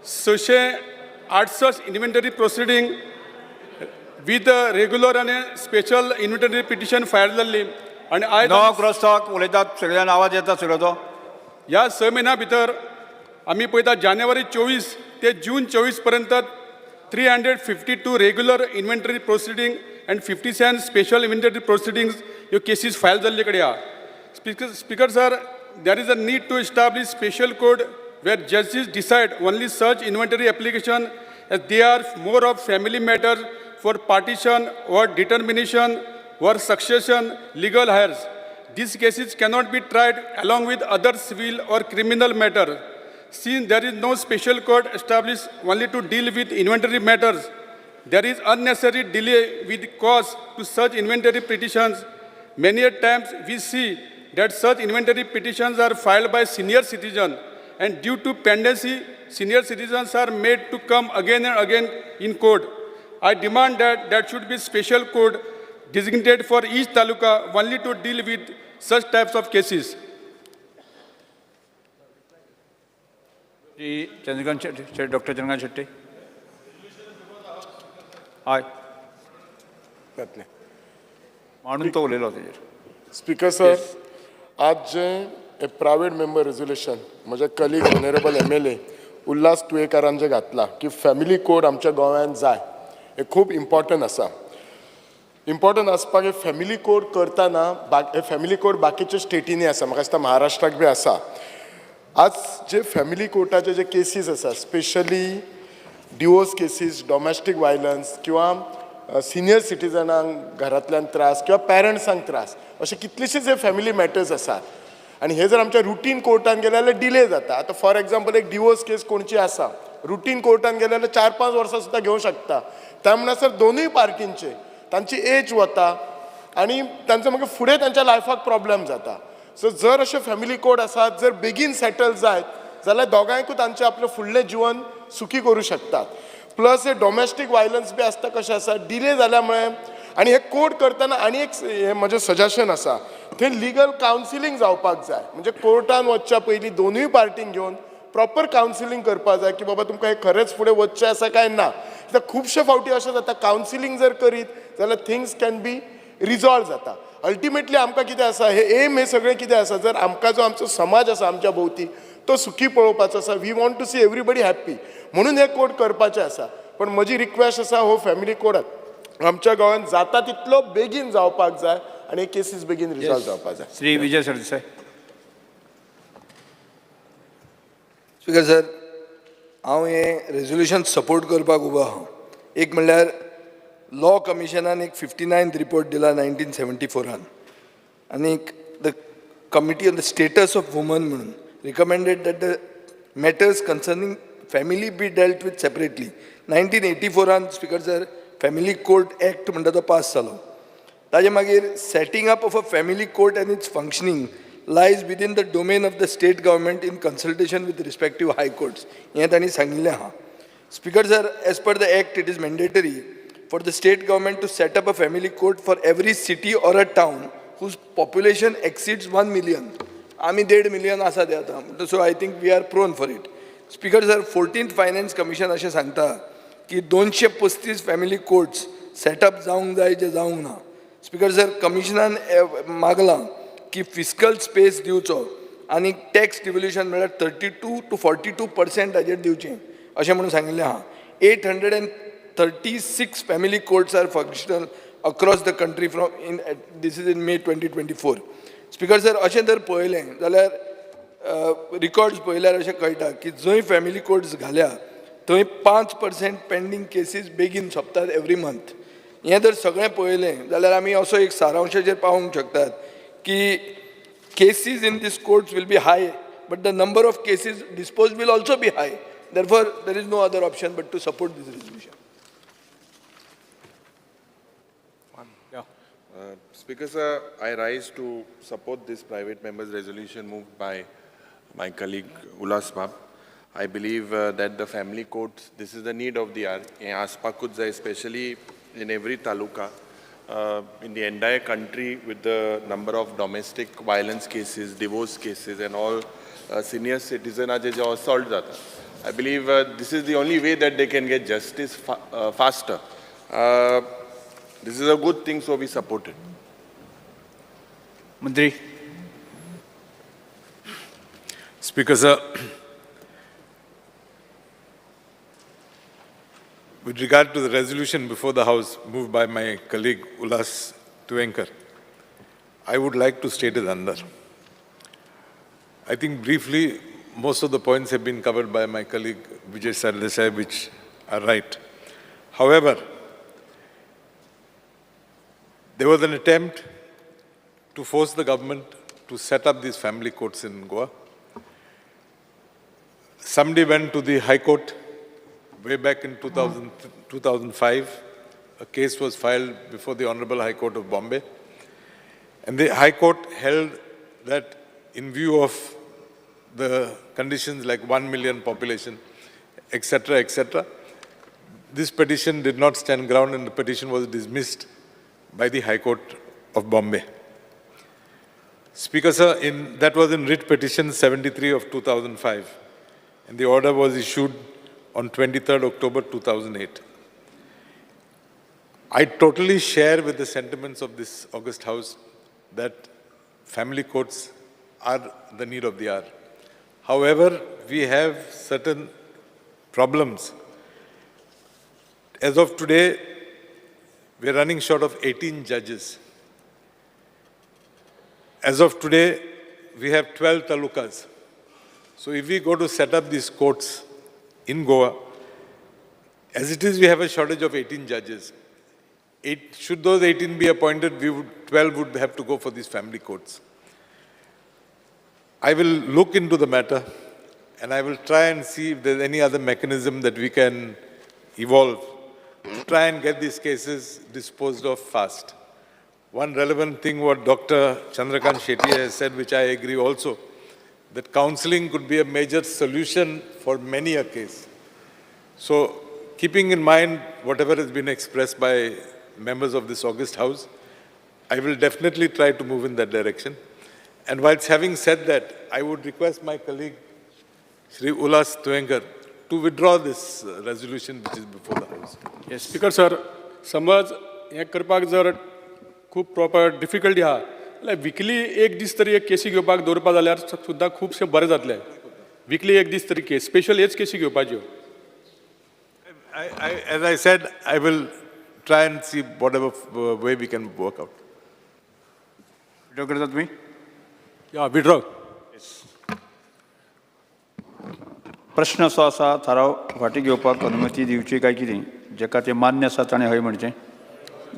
668 इन्व्हेंटरी प्रोसिडींग विथ रेग्युलर आनी स्पेशल इन्व्हेंटरी पिटिशन फायल जाल्ली आनी आयज नो क्रॉस टॉक उलयतात सगळ्यान आवाज येता सगळो तो. ह्या 6 म्हयन्या भितर आमी पळयतात जानेवारी 24 ते जून 24 पर्यंत 352 regular inventory proceeding and 57 special inventory proceedings ह्यो केसीस फायल जाल्ले कडेन आहा. Speaker sir, there is a need to establish special code where judges decide only such inventory application as they are more of family matters for partition or determination or succession legal heirs. These cases cannot be tried along with other civil or criminal matters. Since there is no special court established only to deal with inventory matters, there is unnecessary delay with cause to such inventory petitions. Many a times we see that such inventory petitions are filed by senior citizens, and due to pendency, senior citizens are made to come again and again in court. I demand that there should be special code designated for each taluka only to deal with such types of cases. Chandrakant Shetty, doctor Chandrakant Shetty. हय म्हणून तो उलयलो तेजेर. स्पीकर सर, आज जे प्रायवेट मेंबर रेझोल्युशन म्हजे कलीग ऑनरेबल MLA उल्हास तुयेकारान जे घातला की फॅमिली कोड आमच्या गोंयांत जाय, हे खूब इम्पॉर्टंट आसा. इम्पॉर्टंट आसपाक हे फॅमिली कोड करतना हे फॅमिली कोड बाकीच्या स्टेटींनी आसा, म्हाका दिसता महाराष्ट्राक बी आसा. आज जे फॅमिली कोर्टाचे जे केसीस आसा, specially divorce cases, domestic violence किंवा सिनियर सिटीजनांक घरांतल्यान त्रास किंवा पेरंट्सांक त्रास, अशे कितलेशेच हे फॅमिली मॅटर्स आसात. आणि हे जर आमच्या रुटीन कोर्टान गेले जाल्यार डिले जाता. आतां फॉर एक्झाम्पल एक डिवोर्स केस कोणची आसा, रुटीन कोर्टान गेले जाल्यार 4-5 वर्सां सुद्दां घेवंक शकता. त्या म्हणसर दोनूय पार्टींचे तांची एज वता आनी तांचो मागीर फुडें तांच्या लायफाक प्रॉब्लेम जाता. सो जर अशे फॅमिली कोड आसात, जर बेगीन सेटल जायत जाल्यार दोगांयकूय तांचें आपलें फुडलें जिवन सुखी करूं शकतात. प्लस हे डॉमेस्टीक वायलन्स बी आसता कशें आसा, डिले जाल्या मुळे आनी हे कोड करतना आनी एक हे म्हजें सजेशन आसा, थंय लिगल कावन्सिलींग जावपाक जाय. म्हणजे कोर्टान वचच्या पयलीं दोनूय पार्टींक घेवन प्रॉपर कावन्सिलींग करपाक जाय की बाबा तुमकां हे खरेंच फुडें वचचें आसा काय ना. कित्याक खुबशे फावटी अशें जाता, कावन्सिलींग जर करीत जाल्यार थिंग्स कॅन बी रिजॉल्व जाता. अल्टिमेटली आमकां कितें आसा, हे एम हे सगळें कितें आसा, जर आमकां जो आमचो समाज आसा आमच्या भोवती तो सुखी पळोवपाचो आसा, we want to see everybody happy, म्हणून हे कोड करपाचें आसा. पण म्हजी रिक्वेस्ट आसा, हो फॅमिली कोड आमच्या गोंयांत जाता तितलो बेगीन जावपाक जाय आनी केसीस बेगीन रिजॉल्व जावपाक जाय. श्री विजय सरदेसाय. स्पीकर सर, हांव हें रेझोल्युशन सपोर्ट करपाक उबो आहा. एक म्हणल्यार लॉ कमिशनान एक 59th रिपोर्ट दिला 1974 आनी the committee on the status of woman म्हणून recommended that the matters concerning family be dealt with separately. 1984 speaker sir family court act म्हणटा तो पास जालो. ताजे मागीर setting up of a family court and its functioning lies within the domain of the state government in consultation with respective high courts, हें तांणी सांगिल्लें आहा. Speaker sir, as per the act it is mandatory for the state government to set up a family court for every city or a town whose population exceeds 1 million. आमी 1.5 million आसा ते आतां. So I think we are prone for it. Speaker sir, 14th Finance Commission अशें सांगता की 235 family courts set up जावंक जाय जे जावंक ना. Speaker sir, कमिशनान मागलां की फिस्कल स्पेस दिवचो आनी टॅक्स डिवल्युशन म्हळ्यार 32 to 42% हाजेर दिवचें अशें म्हणून सांगिल्लें आहा. 836 family courts are functional across the country this is in May 2024. Speaker sir, अशें जर पळयलें जाल्यार रिकॉर्ड्स पळयल्यार अशें कळटा की जंय फॅमिली कोर्ट्स घाल्या थंय 5% पेंडींग केसीस बेगीन सोंपतात एवरी मंथ. हें जर सगळें पळयलें जाल्यार आमी असो एक सारांशाचेर पावूंक शकतात की cases in this courts will be high but the number of cases dispose will also be high. Therefore, there is no other option but to support this resolution. Speaker sir, I rise to support this private member's resolution moved by my colleague Ullas Bab. I believe that the family courts, this is the need of the hour. हें आसपाकूच जाय, especially in every taluka, in the entire country with the number of domestic violence cases, divorce cases and all senior citizen जे assault जाता. I believe this is the only way that they can get justice faster. This is a good thing, so we support it. मंत्री. Speaker, sir, with regard to the resolution before the House moved by my colleague Ulas Tuenkar, I would like to state it under. I think briefly, most of the points have been covered by my colleague Vijay Sardesai, which are right. However, there was an attempt to force the government to set up these family courts in Goa. Somebody went to the High Court way back in 2005. A case was filed before the Honorable High Court of Bombay. And the High Court held that in view of the conditions like 1 million population, etc., this petition did not stand ground and the petition was dismissed by the High Court of Bombay. Speaker, sir, that was in writ petition 73 of 2005. And the order was issued on 23rd October 2008. I totally share with the sentiments of this august House that family courts are the need of the hour. However, we have certain problems. As of today, we are running short of 18 judges. As of today, we have 12 talukas. So if we go to set up these courts in Goa, as it is, we have a shortage of 18 judges. Should those 18 be appointed, 12 would have to go for these family courts. I will look into the matter and I will try and see if there's any other mechanism that we can evolve to try and get these cases disposed of fast. One relevant thing what Dr. Chandrakant Shetty has said, which I agree also, that counseling could be a major solution for many a case. So, keeping in mind whatever has been expressed by members of this august House, I will definitely try to move in that direction. And whilst having said that, I would request my colleague, Shri Ulas Tuenkar, to withdraw this resolution which is before the House. Yes, Speaker, sir, समज हे करपाक जर खूब प्रॉपर डिफिकल्टी आहा जाल्यार विकली एक दीस तरी एक केसी घेवपाक दवरपा जाल्यार सुद्दां खूबशें बरें जातलें. विकली एक दीस तरी केस, स्पेशल हेच केसी घेवपाच्यो. As I said, I will try and see whatever way we can work out. Withdraw करता तुम्ही? Yeah, withdraw. प्रश्न असो आसा, थाराव फाटी घेवपाक अनुमती दिवची काय कितें? जेका ते मान्य आसा ताणें हय म्हणचें,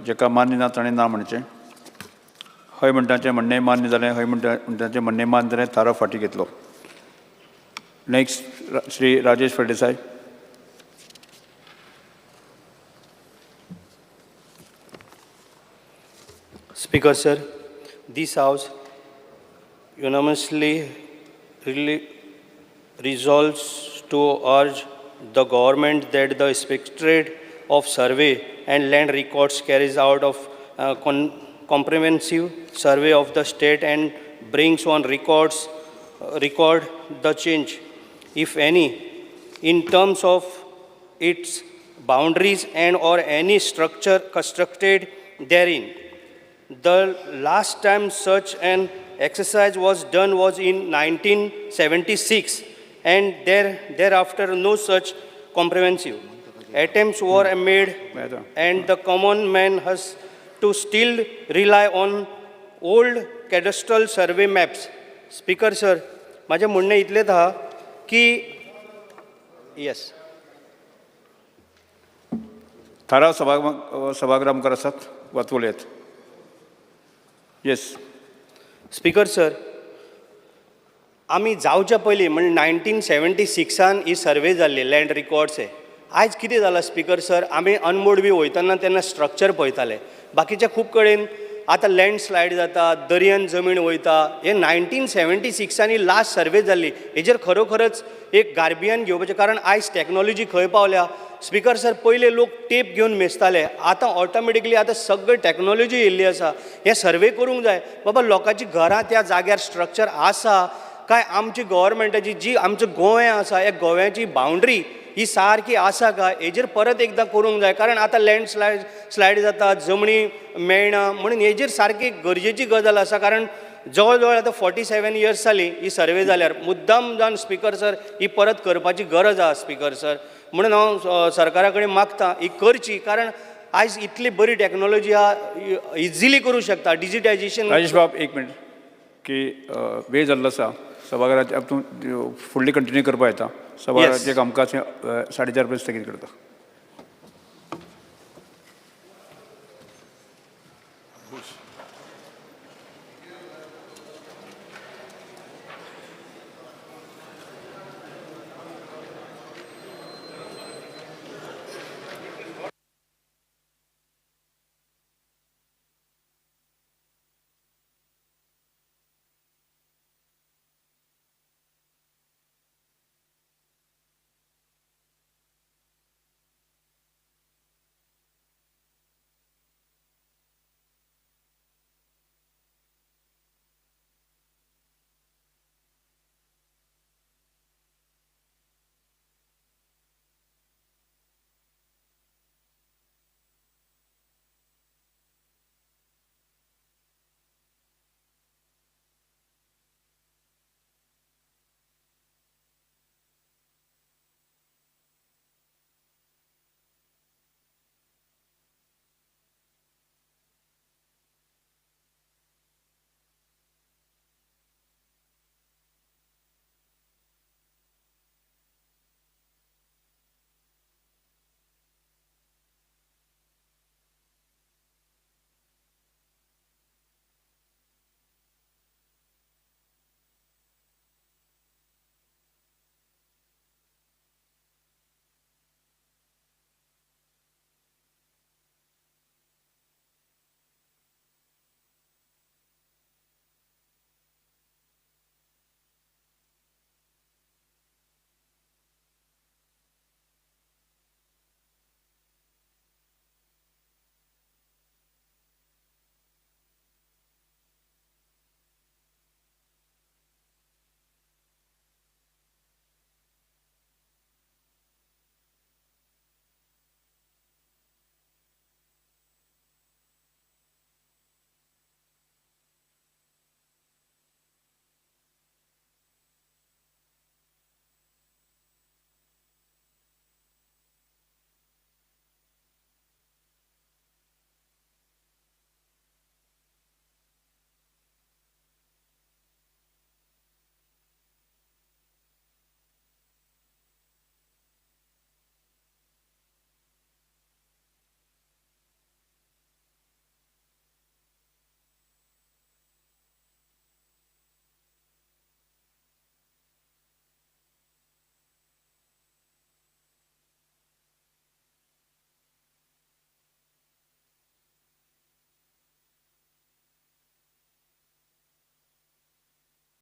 जेका मान्य ना ताणें ना म्हणचें. हय म्हणटाचें म्हणणें मान्य जालें, हय म्हणटाचें म्हणणें मान्य जालें, थाराव फाटी घेतलो. Next Shri Rajesh Phaldesai. Speaker, sir, this House unanimously resolves to urge the government that the Inspectorate of Survey and Land Records carries out of comprehensive survey of the state and brings on record the change, if any, in terms of its boundaries and or any structure constructed therein. The last time such an exercise was done was in 1976, and thereafter no such comprehensive attempts were made, and the common man has to still rely on old cadastral survey maps. Speaker, sir, माझे म्हणणे इतलेच आहा की yes. थाराव सभागृहामुखार आसात, वाचूलेत. Yes. Speaker, sir, आमी जावच्या पयलीं म्हणजे 1976 ही सर्वे जाल्ली लँड रिकॉर्ड्स. आयज कितें जालां स्पीकर सर, आमी अनमोड बी वयतना तेन्ना स्ट्रक्चर पळयताले. बाकीच्या खूब कडेन आतां लँडस्लायड जाता, दर्यान जमीन वयता, हे 1976 लास्ट सर्वे जाल्ली. हेजेर खरोखरच एक गार्बियन घेवपाचें, कारण आयज टॅक्नॉलॉजी खंय पावल्या. स्पिकर सर, पयले लोक टेप घेवन मेजताले, आतां ऑटोमॅटिकली आतां सगळी टॅक्नॉलॉजी येयल्ली आसा. हे सर्वे करूंक जाय बाबा, लोकांची घरां त्या जाग्यार स्ट्रक्चर आसा काय, आमची गव्हर्मेंटाची जी आमचो गोंय आसा, ह्या गोव्याची बाउंड्री ही सारकी आसा काय, हेजेर परत एकदां करूंक जाय. कारण आतां लँडस्लायड जाता, जमनी मेळना, म्हणून हेजेर सारकी गरजेची गजाल आसा. कारण जवळ जवळ आतां 47 इयर्स जालीं ही सर्वे जाल्यार, मुद्दाम जावन स्पिकर सर ही परत करपाची गरज आसा स्पिकर सर. म्हणून हांव सरकारा कडेन मागतां ही करची, कारण आयज इतली बरी टॅक्नॉलॉजी आहा, इजिली करूं शकता. डिजिटायझेशन. राजेश बाब, एक मिनट, की वेळ जाल्लो आसा. सभाघराचे तूं फुडली कंटिन्यू करपा येता. सभाघराचें कामकाज 4:30 पर्यंत स्थगीत करता.